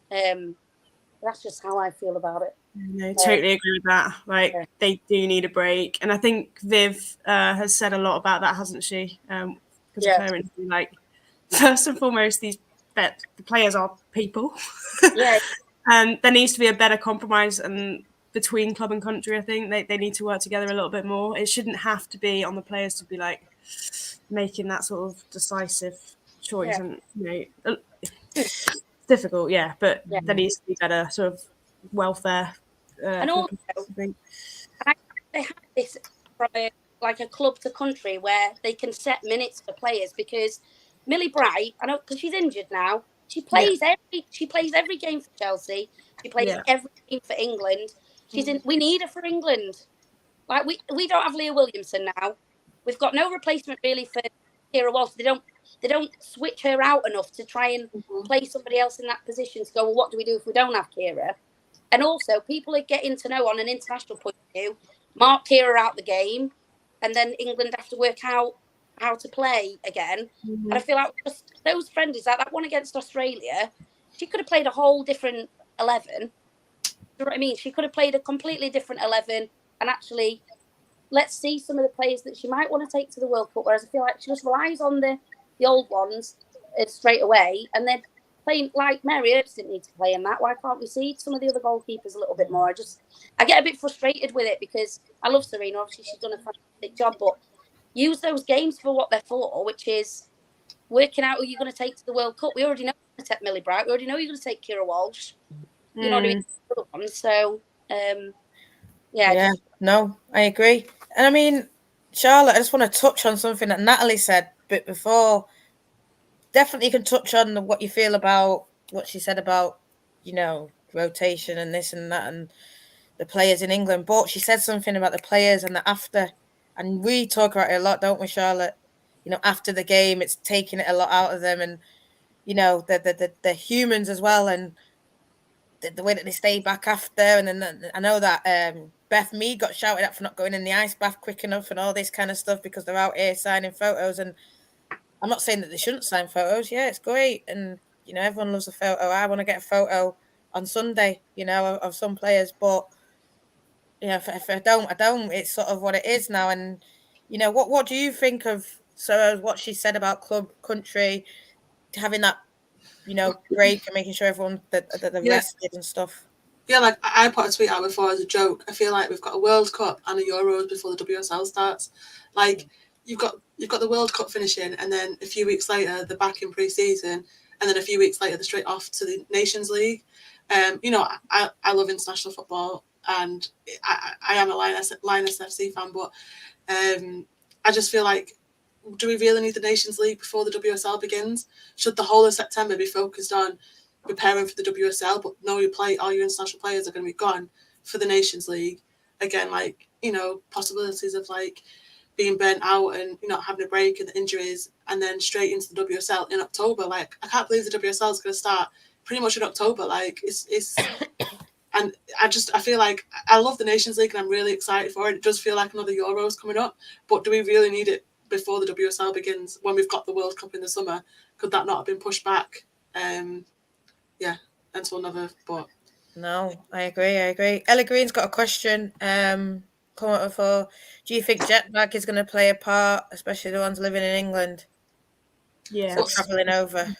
That's just how I feel about it. No, totally agree with that. They do need a break, and I think Viv has said a lot about that, hasn't she? Because first and foremost, the players are people. And there needs to be a better compromise between club and country. I think they need to work together a little bit more. It shouldn't have to be on the players to be making that sort of decisive choice. And it's difficult, but there needs to be better sort of welfare. And also, they have this from a club to country where they can set minutes for players, because Millie Bright, I know because she's injured now, she plays every game for Chelsea. She plays every game for England. We need her for England. We don't have Leah Williamson now. We've got no replacement really for Kira Walsh. They don't switch her out enough to try and play somebody else in that position to go, well, what do we do if we don't have Kira? And also, people are getting to know on an international point of view, mark Kira out the game, and then England have to work out how to play again. And I feel like just those friendlies, like that one against Australia, she could have played a whole different 11. Do you know what I mean? She could have played a completely different 11, and actually, let's see some of the players that she might want to take to the World Cup, whereas I feel like she just relies on the old ones straight away, and then playing like Mary Earps didn't need to play in that. Why can't we see some of the other goalkeepers a little bit more? I get a bit frustrated with it because I love Serena. Obviously, she's done a fantastic job, but use those games for what they're for, which is working out who you're going to take to the World Cup. We already know you're going to take Millie Bright. We already know you're going to take Kira Walsh. You know what I mean? Other ones. So, Yeah, no, I agree. And I mean, Charlotte, I just want to touch on something that Natalie said a bit before. Definitely can touch on what you feel about what she said about, rotation and this and that and the players in England. But she said something about the players and the after. And we talk about it a lot, don't we, Charlotte? After the game, it's taking it a lot out of them. And, the humans as well. And the way that they stay back after. And then I know that Beth Mead got shouted at for not going in the ice bath quick enough and all this kind of stuff because they're out here signing photos. And I'm not saying that they shouldn't sign photos. Yeah, it's great. And, everyone loves a photo. I want to get a photo on Sunday, of some players. But, if I don't, I don't. It's sort of what it is now. And, what do you think of what she said about club, country, having that, break and making sure everyone that they're rested and stuff? Yeah, like I put a tweet out before as a joke. I feel like we've got a World Cup and a Euros before the WSL starts. Like you've got the World Cup finishing, and then a few weeks later they're back in pre-season, and then a few weeks later they're straight off to the Nations League. I love international football, and I am a Lioness FC fan, but I just feel like, do we really need the Nations League before the WSL begins? Should the whole of September be focused on preparing for the WSL, but no, all your international players are going to be gone for the Nations League? Again, possibilities of being burnt out and not having a break and the injuries, and then straight into the WSL in October. I can't believe the WSL is going to start pretty much in October. It's and I feel like I love the Nations League and I'm really excited for it. It does feel like another Euros coming up, but do we really need it before the WSL begins when we've got the World Cup in the summer? Could that not have been pushed back? Until another. But no, I agree. Ella Green's got a question. Comment before. Do you think jet lag is going to play a part, especially the ones living in England? Yeah, So traveling over.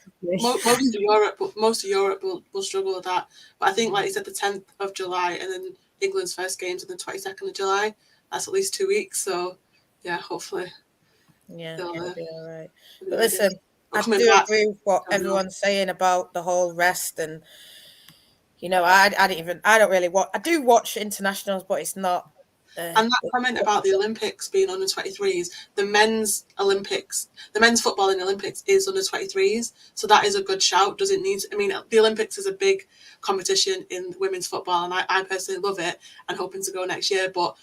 most of Europe will struggle with that. But I think, like you said, the 10th of July and then England's first games on the 22nd of July. That's at least 2 weeks. So yeah, hopefully. Yeah, it'll be all right. But Ready. listen, I do agree with what everyone's saying about the whole rest, and I don't really watch. I do watch internationals, but it's not. And that comment about the Olympics being under 23s, the men's football in the Olympics is under 23s. So that is a good shout. Does it need? I mean, the Olympics is a big competition in women's football, and I personally love it and hoping to go next year. But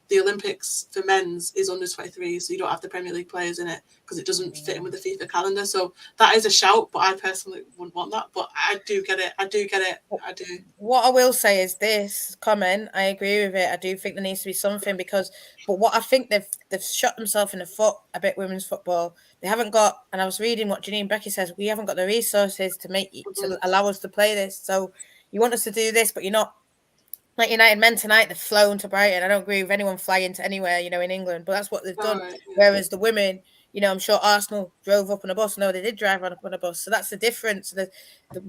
the Olympics for men's is under 23s, so you don't have the Premier League players in it because it doesn't fit in with the FIFA calendar. So that is a shout, but I personally wouldn't want that. But I do get it. I do. What I will say is this comment. I agree with it. I do think there needs to be something but what I think they've shot themselves in the foot a bit. Women's football, they haven't got. And I was reading what Janine Becky says. We haven't got the resources to allow us to play this. So you want us to do this, but you're not. Like United men tonight, they've flown to Brighton. I don't agree with anyone flying to anywhere, in England, but that's what they've done. Right, yeah. Whereas the women, I'm sure Arsenal drove up on a bus. No, they did drive up on a bus. So that's the difference. The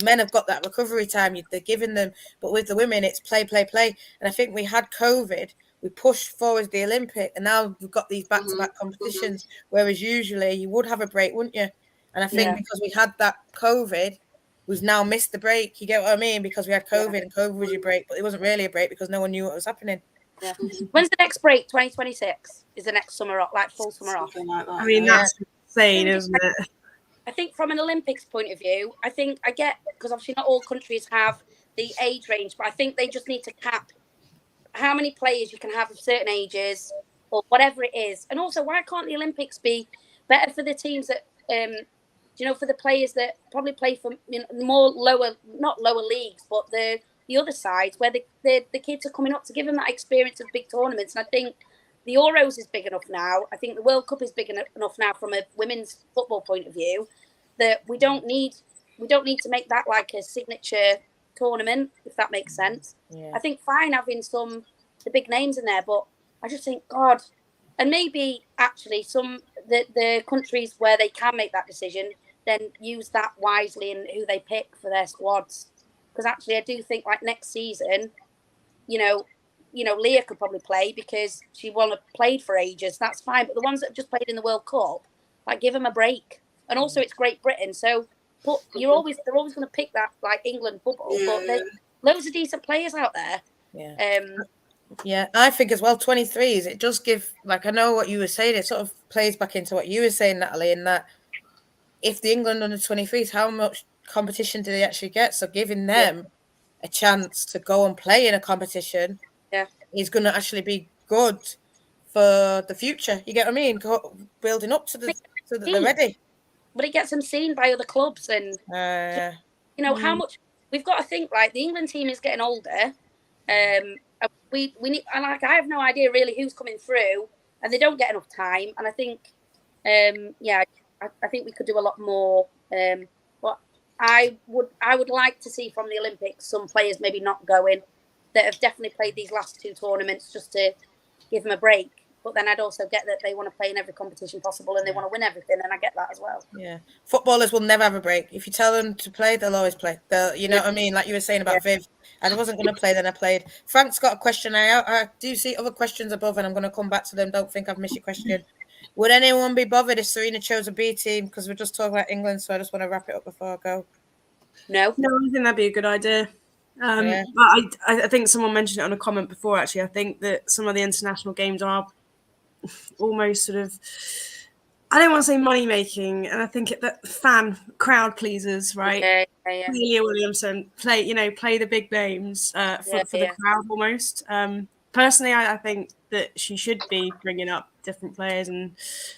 men have got that recovery time they're giving them. But with the women, it's play. And I think we had COVID. We pushed forward the Olympic, and now we've got these back-to-back competitions, whereas usually you would have a break, wouldn't you? And I think because we had that COVID, we've now missed the break. You get what I mean? Because we had COVID and COVID was your break, but it wasn't really a break because no one knew what was happening. Yeah. When's the next break? 2026 is the next summer off, full summer off. Like that, I mean, that's insane, isn't it? I think from an Olympics point of view, I get, because obviously not all countries have the age range, but I think they just need to cap how many players you can have of certain ages or whatever it is. And also, why can't the Olympics be better for the teams that for the players that probably play for more not lower leagues, but the other sides where the kids are coming up, to give them that experience of big tournaments. And I think the Euros is big enough now. I think the World Cup is big enough now from a women's football point of view that we don't need to make that like a signature tournament, if that makes sense. Yeah. I think fine having the big names in there, but I just think God, and maybe actually some the countries where they can make that decision, then use that wisely in who they pick for their squads. Because actually, I do think like next season, Leah could probably play because she won't have played for ages. That's fine. But the ones that have just played in the World Cup, give them a break. And also, it's Great Britain, so they're always going to pick that like England bubble. Yeah. But loads of decent players out there. Yeah. Yeah, I think as well, 23s, it does give, like, I know what you were saying, it sort of plays back into what you were saying, Natalie, in that if the England under 23s, how much competition do they actually get? So giving them a chance to go and play in a competition is going to actually be good for the future. You get what I mean? Building up to the so that they're ready. But it gets them seen by other clubs, and how much we've got to think. Like, the England team is getting older. We need, and like, I have no idea really who's coming through, and they don't get enough time. And I think, I think we could do a lot more. But I would like to see from the Olympics some players maybe not going that have definitely played these last 2 tournaments just to give them a break. But then I'd also get that they want to play in every competition possible and they want to win everything, and I get that as well. Yeah, footballers will never have a break. If you tell them to play, they'll always play. You know what I mean? Like you were saying about Viv, I wasn't going to play, then I played. Frank's got a question. I do see other questions above, and I'm going to come back to them. Don't think I've missed your question. Would anyone be bothered if Serena chose a B team? Because we're just talking about England, so I just want to wrap it up before I go. No, I think that'd be a good idea. But I think someone mentioned it on a comment before, actually. I think that some of the international games are almost sort of, I don't want to say money making, and I think that crowd pleasers, right? Leah Williamson, play the big names for the crowd almost. Personally, I think that she should be bringing up different players and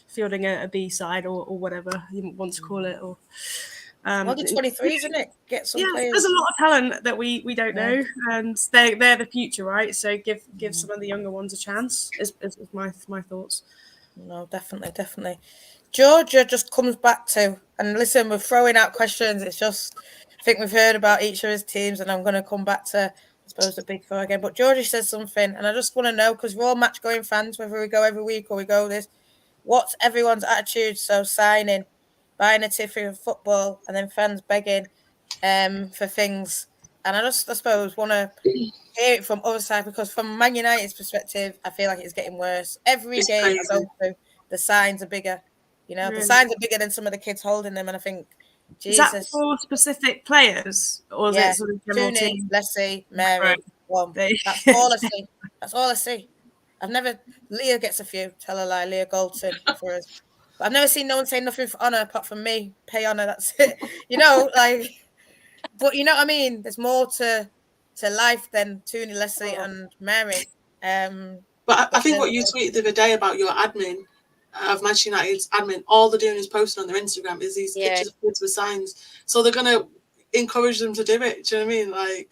fielding a B side or whatever you want to call it. Or well, the 23s, isn't it? Get some players. There's a lot of talent that we don't know, and they're the future, right? So give some of the younger ones a chance. Is my thoughts. No, definitely. Georgia just comes back to, and listen, we're throwing out questions. It's just, I think we've heard about each of his teams, and I'm going to come back to, I suppose, the big four again. But Georgia says something, and I just want to know, because we're all match-going fans, whether we go every week or we go this, what's everyone's attitude? So signing, buying a tiffy for football, and then fans begging for things. And I suppose, want to hear it from other side, because from Man United's perspective, I feel like it's getting worse. Every game I go through, the signs are bigger. The signs are bigger than some of the kids holding them, and I think, Jesus. Is that for specific players, or is it sort of general team? Leslie, Mary, one. That's all I see. That's all I see. Leah gets a few. Tell a lie, Leah Goldson for us. But I've never seen no one say nothing for Honor apart from me. Pay Honor, that's it. But you know what I mean? There's more to life than Toonie, Leslie, and Mary. But I think what you tweeted the other day about your admin of Manchester United's admin, all they're doing is posting on their Instagram is these pictures of kids with signs. So they're going to encourage them to do it. Do you know what I mean?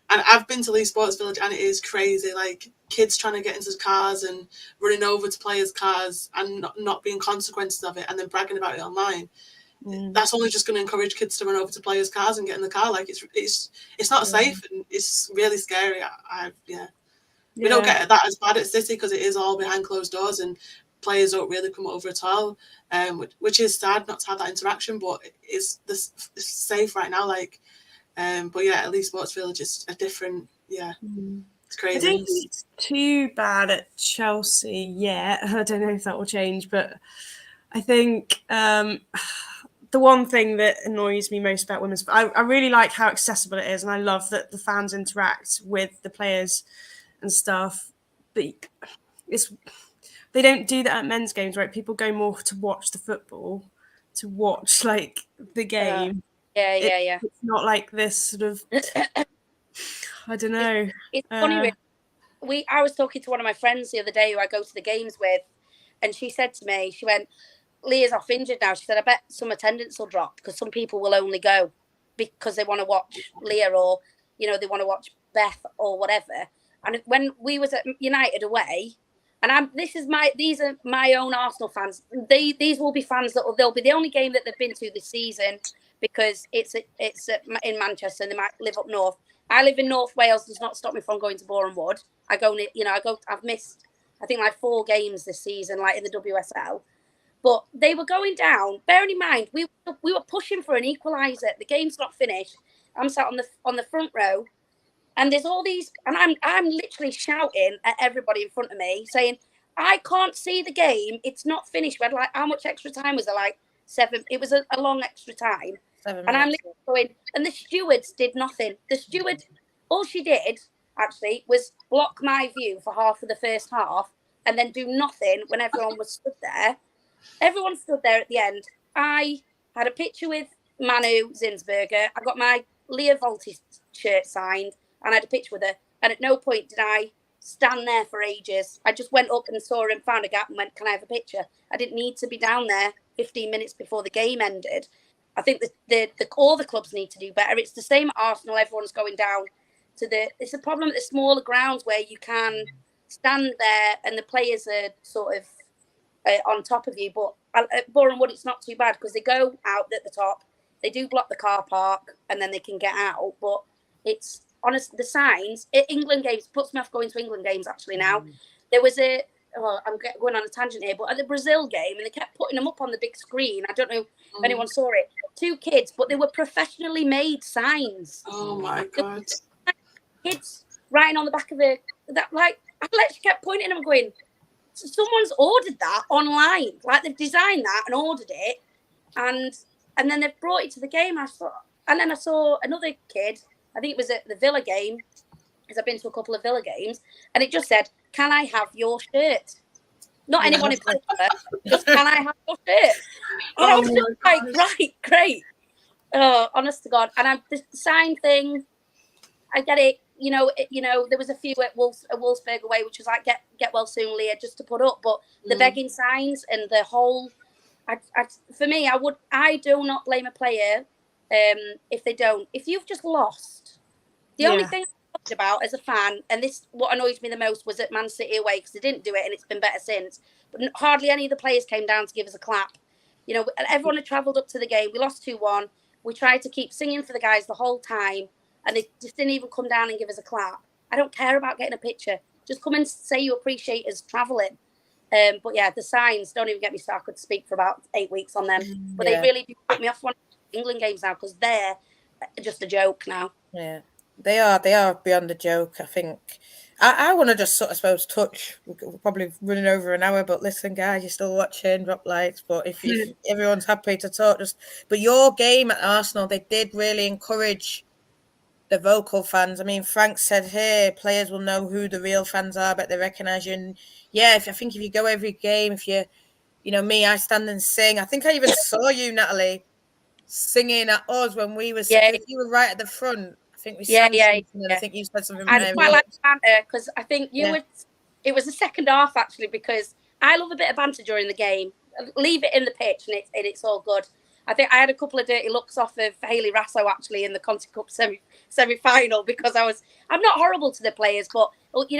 And I've been to Lee Sports Village, and it is crazy. Like, kids trying to get into cars and running over to players' cars and not being consequences of it, and then bragging about it online. That's only just going to encourage kids to run over to players' cars and get in the car. Like, it's not safe, and it's really scary. We don't get that as bad at City because it is all behind closed doors and players don't really come over at all, which is sad not to have that interaction, but it's safe right now. But yeah, at least Sports Village is a different. It's crazy. I don't think it's too bad at Chelsea yet. I don't know if that will change, but I think the one thing that annoys me most about women's, I really like how accessible it is, and I love that the fans interact with the players and stuff. But they don't do that at men's games, right? People go more to watch the football, to watch the game. Yeah. It's not like this sort of. I don't know. It's funny. I was talking to one of my friends the other day who I go to the games with, and she said to me, she went, "Leah's off injured now." She said, "I bet some attendance will drop because some people will only go because they want to watch Leah, or they want to watch Beth or whatever." And when we was at United away, and these are my own Arsenal fans. These will be fans they'll be the only game that they've been to this season because it's in Manchester and they might live up north. I live in North Wales. Does not stop me from going to Boreham Wood. I've missed, I think, 4 games this season, in the WSL. But they were going down. Bearing in mind, we were pushing for an equaliser. The game's not finished. I'm sat on the front row, and there's all these, and I'm literally shouting at everybody in front of me, saying, "I can't see the game. It's not finished." We had how much extra time was there? 7. It was a long extra time. 7 minutes. And I'm literally going, and the stewards did nothing. The steward all she did actually was block my view for half of the first half and then do nothing when everyone was stood there. Everyone stood there at the end. I had a picture with Manu Zinsberger. I got my Leah Volti shirt signed and I had a picture with her. And at no point did I stand there for ages. I just went up and saw her and found a gap and went, can I have a picture? I didn't need to be down there 15 minutes before the game ended. I think all the clubs need to do better. It's the same at Arsenal. Everyone's going down to it's a problem at the smaller grounds where you can stand there and the players are sort of on top of you. But at Boreham Wood, it's not too bad because they go out at the top. They do block the car park and then they can get out. But it's honest, the signs at England games puts me off going to England games actually now. There was I'm going on a tangent here, but at the Brazil game, and they kept putting them up on the big screen. I don't know if anyone saw it. 2 kids, but they were professionally made signs. Oh my God. Kids writing on the back of it. That, like, I literally kept pointing at them going, someone's ordered that online. Like, they've designed that and ordered it. And then they've brought it to the game. And then I saw another kid, I think it was at the Villa game, because I've been to a couple of Villa games, and it just said, can I have your shirt? Not anyone in particular, just can I have your shirt? And I was just like, right, great. Oh, honest to God. And the sign thing, I get it. There was a few at Wolfsburg away, which was like, get well soon, Leah, just to put up. But the begging signs and the whole, for me, I do not blame a player if they don't. If you've just lost, the only thing I talked about as a fan, and this, what annoys me the most, was at Man City away, because they didn't do it and it's been better since. But hardly any of the players came down to give us a clap. Everyone had travelled up to the game. We lost 2-1. We tried to keep singing for the guys the whole time, and they just didn't even come down and give us a clap. I don't care about getting a picture. Just come and say you appreciate us travelling. But yeah, the signs, don't even get me started. I could speak for about 8 weeks on them. But they really do put me off one England games now, because they're just a joke now. Yeah, they are beyond a joke, I think. I want to just sort of, I suppose, touch. We're probably running over an hour, but listen, guys, you're still watching, drop likes. But if everyone's happy to talk, but your game at Arsenal, they did really encourage the vocal fans. I mean, Frank said here, players will know who the real fans are, but they recognise you. And yeah, I think if you go every game, if me, I stand and sing. I think I even saw you, Natalie, singing at us when we were. Yeah. You were right at the front. I think we sang something, and I think you said something. I quite like banter, because I think it was the second half actually, because I love a bit of banter during the game. Leave it in the pitch and it's all good. I think I had a couple of dirty looks off of Hayley Rasso actually in the Conti Cup semi-final, because I'm not horrible to the players, but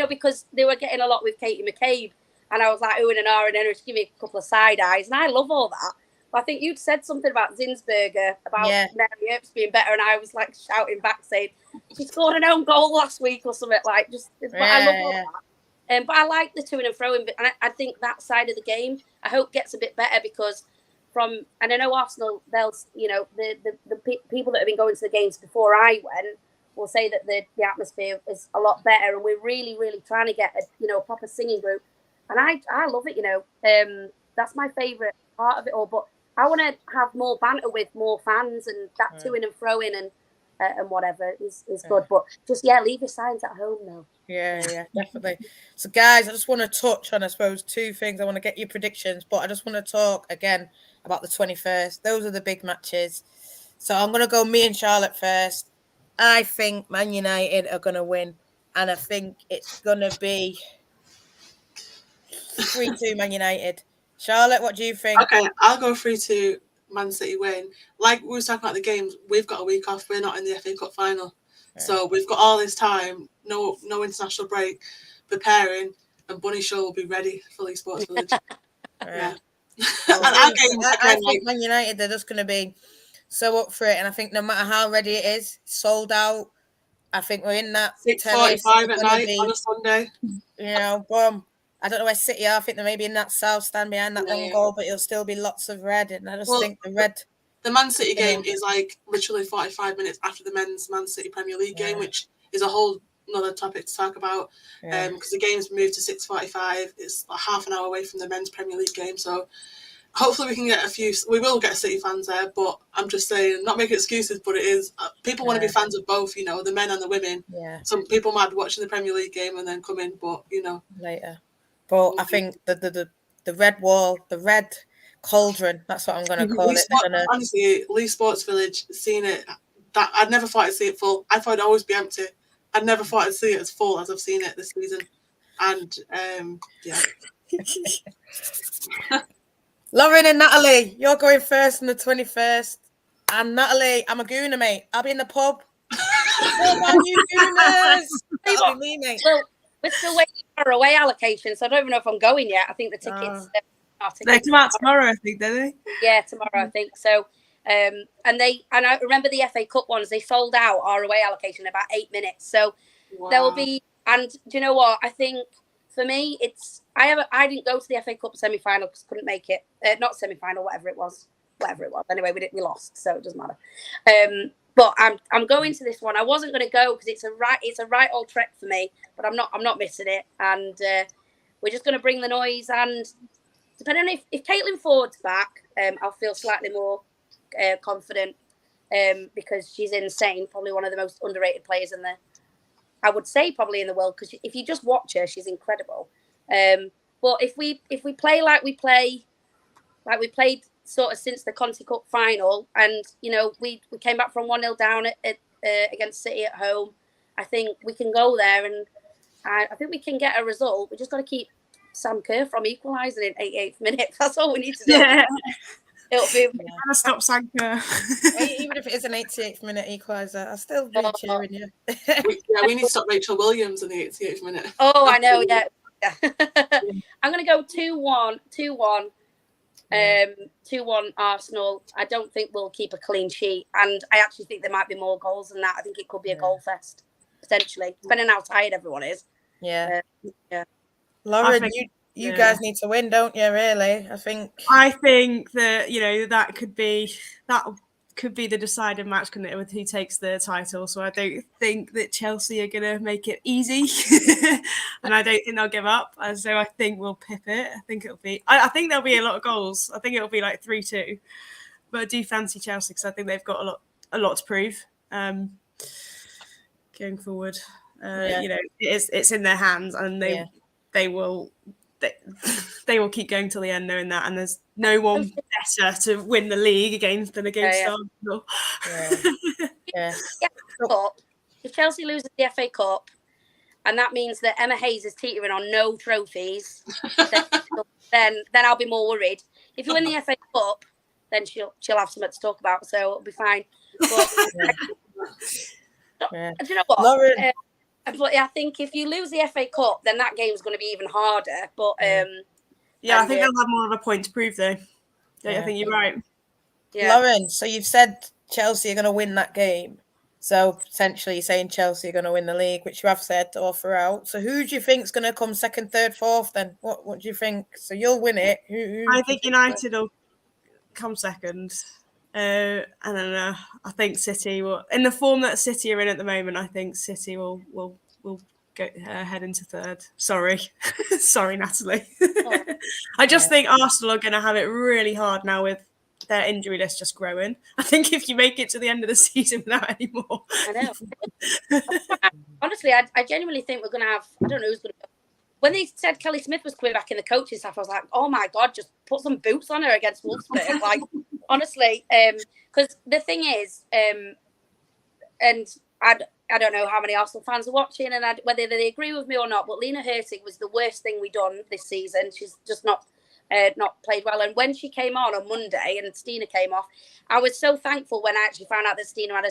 because they were getting a lot with Katie McCabe, and I was like oohing and ahhing, and her to give me a couple of side eyes, and I love all that. But I think you'd said something about Zinsberger, about Mary Earps being better, and I was like shouting back saying she scored an own goal last week or something, like just. But I love all that. But I like the to and fro, and I think that side of the game I hope gets a bit better, because and I know Arsenal, they'll the people that have been going to the games before I went will say that the atmosphere is a lot better, and we're really really trying to get a proper singing group, and I love it. That's my favourite part of it all. But I want to have more banter with more fans, and that to and fro-in and whatever is good. But just leave your signs at home though. Yeah, definitely. So, guys, I just want to touch on, I suppose, 2 things. I want to get your predictions, but I just want to talk again about the 21st. Those are the big matches. So I'm going to go me and Charlotte first. I think Man United are going to win, and I think it's going to be 3-2 Man United. Charlotte, what do you think? Okay, I'll go 3-2 Man City win. Like we were talking about the games, we've got a week off. We're not in the FA Cup final. So we've got all this time, no international break, preparing, and Bunny Show will be ready for League Sports Village. Yeah. I think Man United, they're just going to be so up for it, and I think no matter how ready it is, sold out. I think we're in that 6:45 at night on a Sunday. Boom. I don't know where City are. I think they may be in that south stand behind that one goal, but it'll still be lots of red, and I just think the red. The Man City game is like literally 45 minutes after the men's Man City Premier League game, which is a whole another topic to talk about. Because the game's moved to 6:45. It's like half an hour away from the men's Premier League game. So hopefully we can get we will get City fans there, but I'm just saying, not making excuses, but it is, people want to be fans of both, the men and the women. Yeah. Some people might be watching the Premier League game and then come in, but, later. But I think the red wall, the red cauldron, that's what I'm going to call it. Honestly, Leigh Sports Village, seeing it, that I'd never thought I'd see it full. I thought it'd always be empty. I'd never thought I'd see it as full as I've seen it this season. And, yeah. Lauren and Natalie, you're going first on the 21st. And Natalie, I'm a gooner, mate. I'll be in the pub. What about you gooners? That'll be me, mate. Well, we're still waiting for our away allocation, so I don't even know if I'm going yet. I think the tickets... They come out tomorrow, I think, don't they? Yeah, tomorrow, I think. So, and I remember the FA Cup ones, they sold out our away allocation in about 8 minutes. So there will be, and do you know what? I think for me, I didn't go to the FA Cup semi-final because couldn't make it. Not semi-final, whatever it was. Anyway, we lost, so it doesn't matter. But I'm going to this one. I wasn't going to go because it's a right old trek for me, but I'm not missing it. And we're just going to bring the noise, and depending on if Caitlin Ford's back, I'll feel slightly more confident because she's insane. Probably one of the most underrated players I would say probably in the world, because if you just watch her, she's incredible. But if we play like we played sort of since the Conti Cup final, and we came back from 1-0 down against City at home, I think we can go there, and I think we can get a result. We just got to keep Sam Kerr from equalising in 88th minute. That's all we need to do. Yeah. It'll be stop Sam Kerr. Even if it is an 88th minute equaliser, I'll still be cheering you. we need to stop Rachel Williams in the 88th minute. Oh, I know, yeah. I'm going to go 2-1. 2-1 Arsenal. I don't think we'll keep a clean sheet, and I actually think there might be more goals than that. I think it could be a goal fest potentially, depending on how tired everyone is. Yeah. Lauren, you guys need to win, don't you? Really, I think that that could be the deciding match, couldn't it, with who takes the title? So I don't think that Chelsea are going to make it easy, and I don't think they'll give up. And so I think we'll pip it. I think it'll be. I think there'll be a lot of goals. I think it'll be like 3-2. But I do fancy Chelsea because I think they've got a lot to prove going forward. It's in their hands, and they will keep going till the end, knowing that, and there's no one better to win the league than against Arsenal. If Chelsea loses the FA Cup, and that means that Emma Hayes is teetering on no trophies, then I'll be more worried. If you win the FA Cup, then she'll have something to talk about, so it'll be fine. But, do you know what? Lauren. But I think if you lose the FA Cup, then that game's going to be even harder. But I think they'll have more of a point to prove, though. I think you're right. Yeah. Lauren, so you've said Chelsea are going to win that game. So potentially you're saying Chelsea are going to win the league, which you have said all throughout. So who do you think is going to come second, third, fourth then? What do you think? So you'll win it. Who I think United will come second. I don't know. I think City will, in the form that City are in at the moment, I think City will go head into third. Sorry, Natalie. I just think Arsenal are going to have it really hard now with their injury list just growing. I think if you make it to the end of the season without any more, I know. Honestly, I genuinely think we're going to have. I don't know who's going to. When they said Kelly Smith was coming back in the coaching staff, I was like, oh my God, just put some boots on her against Wolfsburg. Like, honestly, because the thing is, and I don't know how many Arsenal fans are watching and whether they agree with me or not, but Lena Hurtig was the worst thing we've done this season. She's just not played well. And when she came on Monday and Stina came off, I was so thankful when I actually found out that Stina had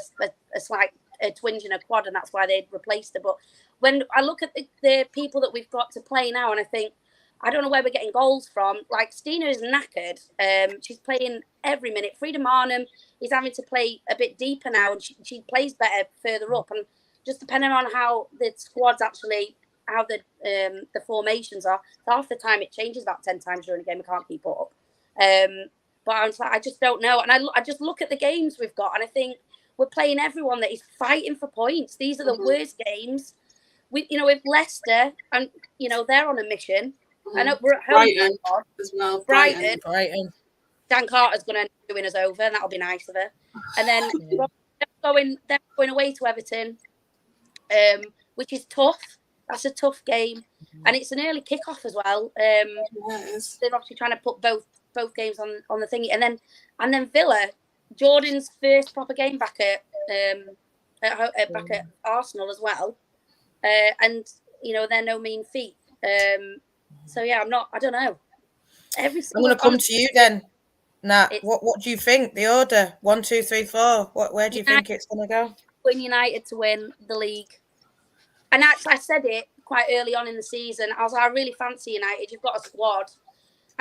a slight twinge in her quad, and that's why they'd replaced her. But when I look at the people that we've got to play now, and I think, I don't know where we're getting goals from. Like, Stina is knackered. She's playing every minute. Frida Marnham is having to play a bit deeper now, and she plays better further up. And just depending on how the squad's actually, how the formations are, half the time it changes about 10 times during a game. I can't keep up. But I was like, I just don't know. And I just look at the games we've got, and I think we're playing everyone that is fighting for points. These are the worst games. With Leicester, and they're on a mission. I know we're at home Brighton as well. Brighton. Dan Carter's going to end up doing us over, and that'll be nice of her. And then they're going away to Everton, which is tough. That's a tough game, and it's an early kickoff as well. Yeah, it is. They're obviously trying to put both games on the thingy, and then Villa, Jordan's first proper game back at Arsenal as well, and they're no mean feat. So yeah, I don't know. I'm going to come to you then, Nat. What do you think? The order 1, 2, 3, 4. Where do you think it's going to go? Win United to win the league. And actually, I said it quite early on in the season. I really fancy United. You've got a squad.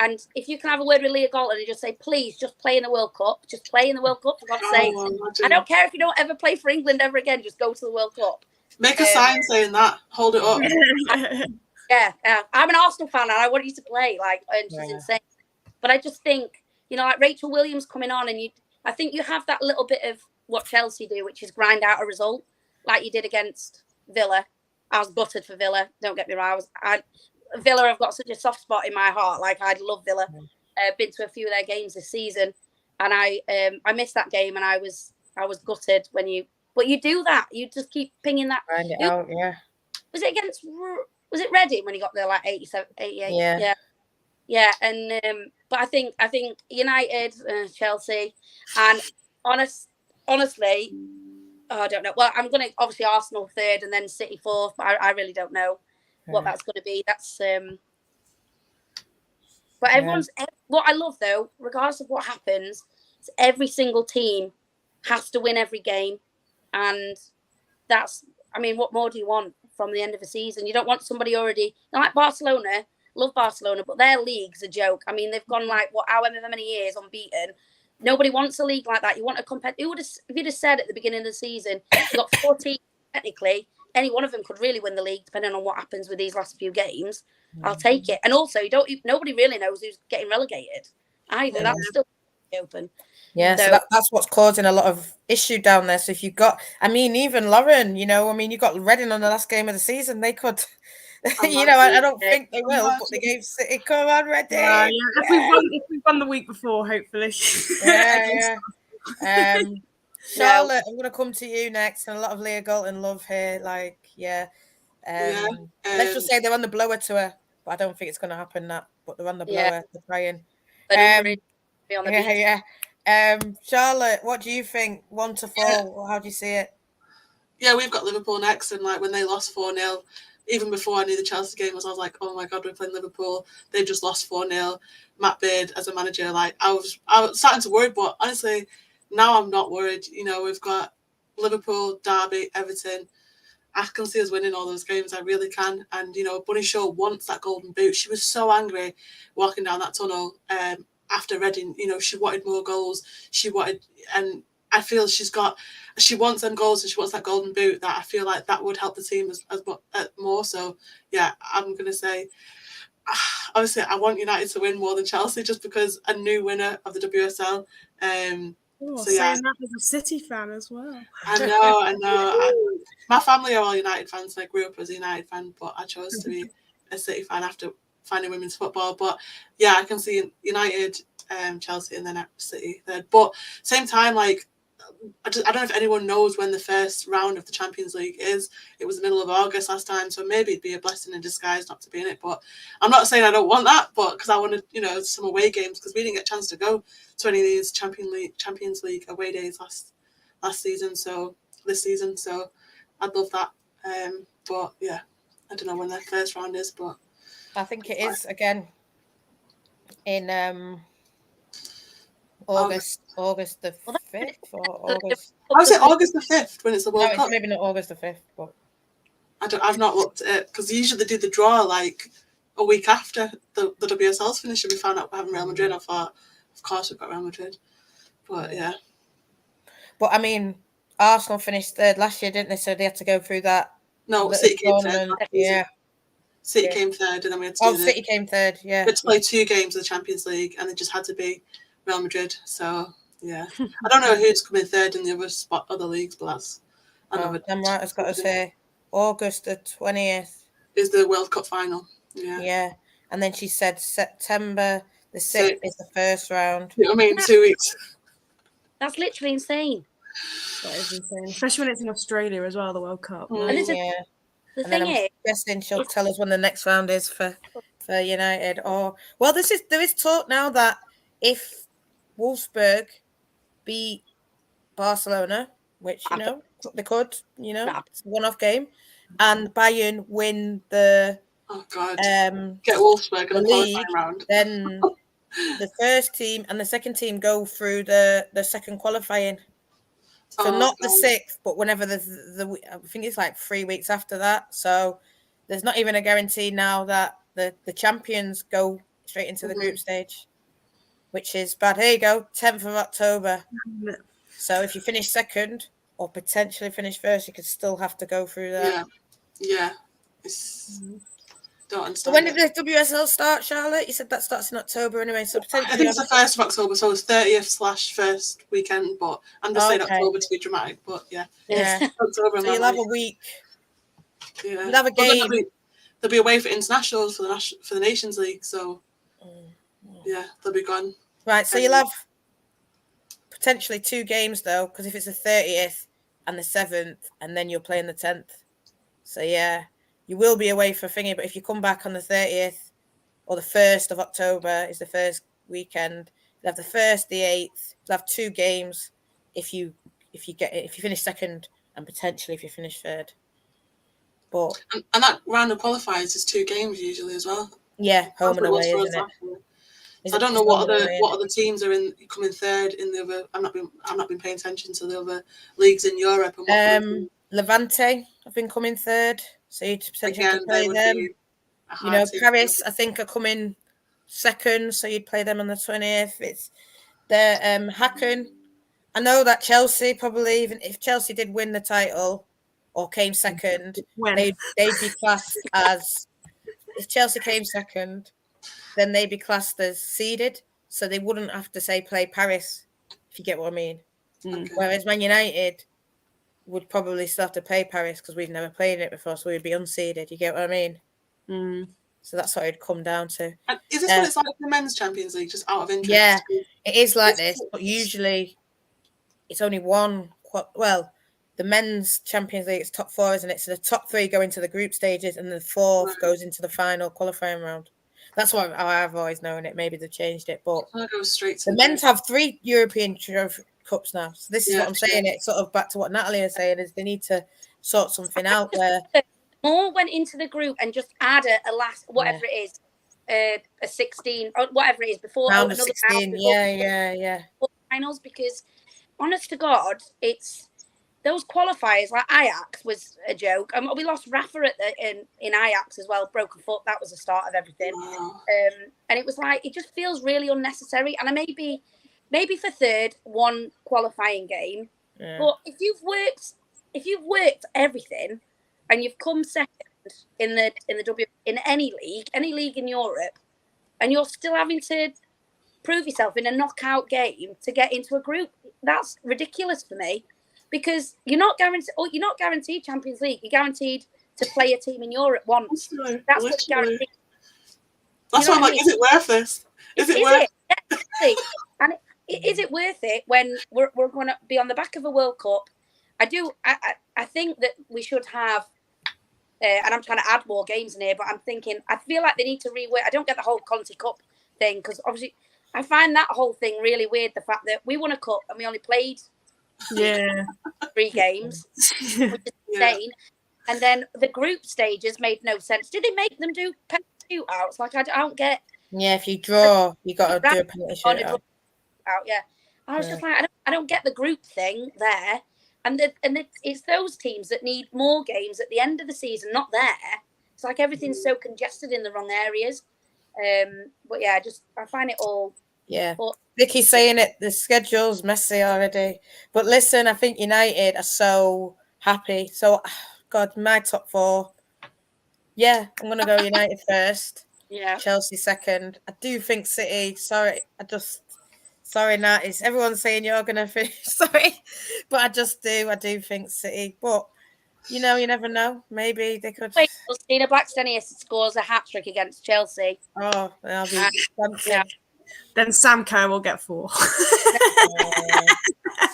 And if you can have a word with Leah Galton and just say, please, just play in the World Cup. Just play in the World Cup, for God's sake. I don't care if you don't ever play for England ever again. Just go to the World Cup. Make a sign saying that. Hold it up. Yeah. I'm an Arsenal fan and I want you to play. And she's insane. But I just think, like Rachel Williams coming on, and I think you have that little bit of what Chelsea do, which is grind out a result, like you did against Villa. I was gutted for Villa. Don't get me wrong. Villa have got such a soft spot in my heart. Like, I love Villa. Been to a few of their games this season, and I missed that game, and I was gutted when you. But you do that. You just keep pinging that. Grind it out, yeah. Was it Reading when he got there, like 87, 88? Yeah. And but I think United, Chelsea, and honestly. Oh, I don't know. Well, I'm going to obviously Arsenal third and then City fourth, but I really don't know what that's going to be. That's but what I love though, regardless of what happens, is every single team has to win every game, and what more do you want from the end of the season? You don't want somebody already like Barcelona. Love Barcelona, but their league's a joke. I mean, they've gone however many years unbeaten. Nobody wants a league like that. You want a competitive. If you'd have said at the beginning of the season, you've got 14, technically, any one of them could really win the league, depending on what happens with these last few games. I'll take it. And also, nobody really knows who's getting relegated either. That's still open. Yeah, so that's what's causing a lot of issue down there. So if you've got, even Lauren, you've got Reading on the last game of the season, they could. I don't think they will, but they gave City. Come on, Reading. Yeah. If we've won the week before, hopefully. Yeah. Charlotte, I'm going to come to you next, and a lot of Leah Galton love here. Let's just say they're on the blower tour, but I don't think it's going to happen. But they're on the blower. They're trying. Charlotte, what do you think? 1 to 4, how do you see it? Yeah, we've got Liverpool next, and when they lost 4-0. Even before I knew the Chelsea game I was like, oh my God, we're playing Liverpool. They've just lost 4-0. Matt Beard as a manager, I was starting to worry, but honestly, now I'm not worried. We've got Liverpool, Derby, Everton. I can see us winning all those games. I really can. And, Bunny Shaw wants that golden boot. She was so angry walking down that tunnel after Reading. She wanted more goals. And I feel she wants them goals and she wants that golden boot, that I feel like that would help the team as more. So, yeah, I'm going to say, obviously, I want United to win more than Chelsea just because a new winner of the WSL. Saying that as a City fan as well. I know. My family are all United fans, and I grew up as a United fan, but I chose to be a City fan after finding women's football. But, yeah, I can see United, Chelsea, and then City third. But same time, I don't know if anyone knows when the first round of the Champions League is. It was the middle of August last time, so maybe it'd be a blessing in disguise not to be in it. But I'm not saying I don't want that, but because I wanted, some away games, because we didn't get a chance to go to any of these Champions League away days last season. So this season, so I'd love that. But yeah, I don't know when the first round is, but I think it is again in August the 5th or August. I was it August the 5th when it's the World Cup? No, it's maybe not August the 5th, but I've not looked at it because usually they do the draw a week after the WSL's finished, and we found out we're having Real Madrid. I thought, of course, we've got Real Madrid, but yeah. But Arsenal finished third last year, didn't they? So they had to go through that. No, City came third. Yeah. City came third, and then we had to City came third, yeah. We had to play 2 games of the Champions League, and it just had to be Real Madrid. So, yeah. I don't know who's coming third in the other leagues, but that's another... I'm right, I've got to say, August the 20th. Is the World Cup final. Yeah. Yeah. And then she said September The 6th is the first round. You know what I mean? 2 weeks. That's literally insane. That is insane, especially when it's in Australia as well, the World Cup. Mm. And this is, Yeah. the And then thing I'm is, guessing she'll tell us when the next round is for United. Or well, there is talk now that if Wolfsburg beat Barcelona, which they could, it's a one-off game, and Bayern win the Oh God. Get the Wolfsburg in the league, qualifying round. then the first team and the second team go through the second qualifying. So not the 6th, but whenever the I think it's like 3 weeks after that. So there's not even a guarantee now that the champions go straight into the group stage, which is bad. Here you go, 10th of October. So if you finish second or potentially finish first, you could still have to go through that. Yeah. It's don't understand. So when did the WSL start, Charlotte? You said that starts in October anyway. So potentially I think it's the 1st of October, so it's 30th/1st weekend. But I'm just saying October to be dramatic. But yeah. October. So you'll have a week. Yeah. You'll have a game. They'll be away for internationals for the Nations League. So yeah, they'll be gone. Right. So you'll have potentially 2 games though, because if it's the 30th and the 7th, and then you're playing the 10th. So yeah, you will be away for thingy. But if you come back on the 30th or the 1st of October is the first weekend, you'll have the 1st, the 8th. You'll have 2 games if you finish second and potentially if you finish third. But and that round of qualifiers is 2 games usually as well. Yeah, home and away, isn't it? So I don't know what other teams are coming third in the other. I've not been paying attention to the other leagues in Europe. And Levante have been coming third, so you'd potentially have to play them. Paris, I think, are coming second, so you'd play them on the 20th. It's the Hacken. I know that Chelsea probably, even if Chelsea did win the title or came second, they'd be classed as. If Chelsea came second, then they'd be classed as seeded, so they wouldn't have to say play Paris, if you get what I mean. Okay. Whereas Man United would probably still have to play Paris because we've never played it before, so we'd be unseeded. You get what I mean? So that's what it'd come down to. And is this what it's like the men's Champions League, just out of interest? Yeah, it is like this, but usually it's only one. Well, the men's Champions League is top 4, isn't it? So the top 3 go into the group stages, and the 4th goes into the final qualifying round. That's what I've always known it. Maybe they've changed it, but go straight to the men's have 3 European Cups now. So this is what I'm saying. It's sort of back to what Natalie is saying, is they need to sort something out where more went into the group and just add a last whatever it is, a 16 or whatever it is before round of 16. Yeah. Finals, because honest to God, it's those qualifiers like Ajax was a joke. We lost Rafa in Ajax as well, broken foot. That was the start of everything. Wow. And it was like, it just feels really unnecessary. And maybe for third, 1 qualifying game. Yeah. But if you've worked everything and you've come second in any league in Europe, and you're still having to prove yourself in a knockout game to get into a group, that's ridiculous for me. Because you're not guaranteed Champions League. You're guaranteed to play a team in Europe once. That's what's guaranteed. That's why I'm like, is it worth this? Is it worth it? And is it worth it when we're going to be on the back of a World Cup? I think that we should have, and I'm trying to add more games in here, but I'm thinking, I feel like they need to rework. I don't get the whole Conti Cup thing, because obviously I find that whole thing really weird, the fact that we won a cup and we only played 3 games, which is insane. And then the group stages made no sense. Did they make them do penalty shootouts? Like, I don't get. Yeah, if you draw, you got to do a penalty shootout. I was just like, I don't get the group thing there. And it's those teams that need more games at the end of the season, not there. It's like everything's so congested in the wrong areas. But yeah, I find it all. Yeah. But Vicky's saying it, the schedule's messy already. But listen, I think United are so happy. So, God, my top 4. Yeah, I'm going to go United first. Yeah. Chelsea second. I do think City. Sorry, Nat. Everyone's saying you're going to finish. Sorry. But I do think City. But, you never know. Maybe they could. Wait, Stina Blackstenius scores a hat-trick against Chelsea. Oh, I'll be dancing. Yeah. Then Sam Kerr will get 4.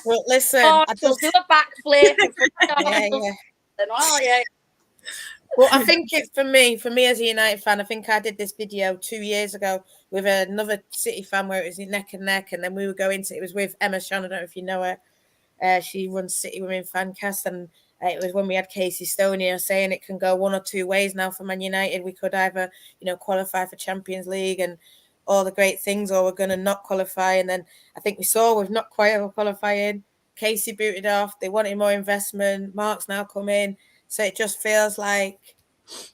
Well, listen, Oh, I she'll just, do a backflip. In front of yeah, Arsenal. yeah. Oh, yeah. Well, I think it's for me as a United fan. I think I did this video 2 years ago with another City fan where it was neck and neck, and then we would go into it. It was with Emma Shan. I don't know if you know her. She runs City Women Fancast, and it was when we had Casey Stone here saying it can go one or two ways now for Man United. We could either, qualify for Champions League and all the great things, or we're going to not qualify. And then I think we saw with not qualifying, Casey booted off. They wanted more investment. Mark's now come in. So it just feels like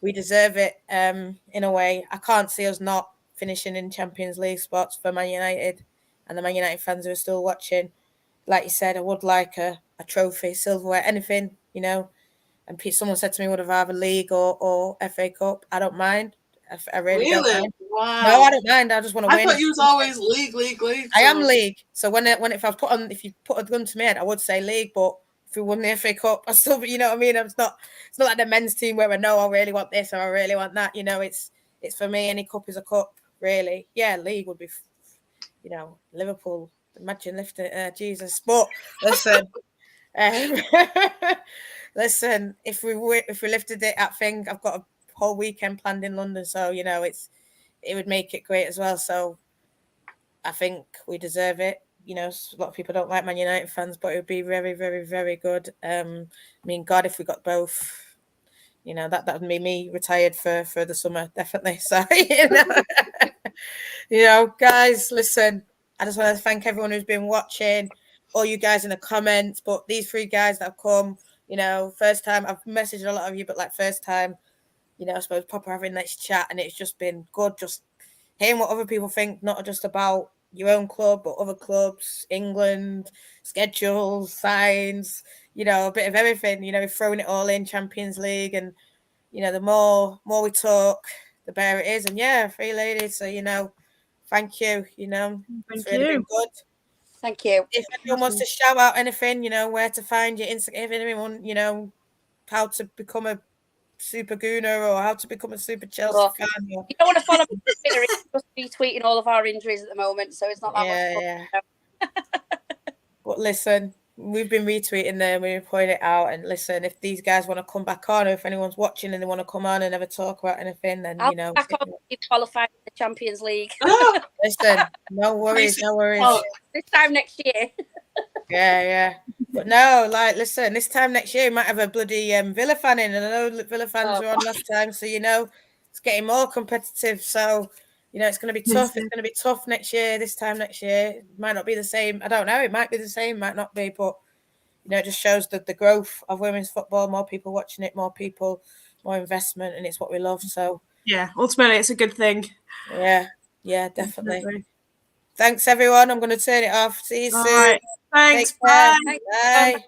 we deserve it in a way. I can't see us not finishing in Champions League spots for Man United and the Man United fans who are still watching. Like you said, I would like a trophy, silverware, anything, And someone said to me, would have either league or FA Cup. I don't mind. I really don't mind. Wow. No, I don't mind. I just want to win. I thought you was always league. I am league. So if you put a gun to my head, I would say league. But if we won the FA Cup, I still, you know what I mean. It's not like the men's team where I know I really want this or I really want that. It's for me. Any cup is a cup, really. Yeah, league would be, Liverpool. Imagine lifting Jesus. But listen, listen. If we lifted it at thing, I've got a whole weekend planned in London, so it would make it great as well. So I think we deserve it. A lot of people don't like Man United fans, but it would be very, very, very good. God, if we got both, that would be me retired for the summer, definitely. So, guys, listen, I just want to thank everyone who's been watching, all you guys in the comments, but these 3 guys that have come, first time, I've messaged a lot of you, but like first time, I suppose proper having this chat, and it's just been good, just hearing what other people think, not just about your own club, but other clubs, England, schedules, signs, a bit of everything, throwing it all in Champions League. And, the more we talk, the better it is. And yeah, 3 ladies. So, thank you. It's really been good. Thank you. If anyone wants to shout out anything, where to find your Instagram, if anyone, how to become a super Gooner or how to become a super Chelsea fan. You don't want to follow me on Twitter. It's just retweeting all of our injuries at the moment, so it's not that much fun. Yeah. But listen, we've been retweeting them, we've been pointing it out, and listen, if these guys want to come back on, or if anyone's watching and they want to come on and never talk about anything, then I'll back on if qualified for the Champions League. Listen, no worries. This time next year. Yeah. But no, listen, this time next year we might have a bloody Villa fan in, and I know Villa fans were on last time, so it's getting more competitive. So it's going to be tough. It's going to be tough next year. This time next year, it might not be the same. I don't know. It might be the same, might not be, but it just shows the growth of women's football. More people watching it, more investment, and it's what we love. So yeah, ultimately, it's a good thing. Yeah, definitely. Thanks, everyone. I'm going to turn it off. See you soon. Right. Thanks. Bye. Bye.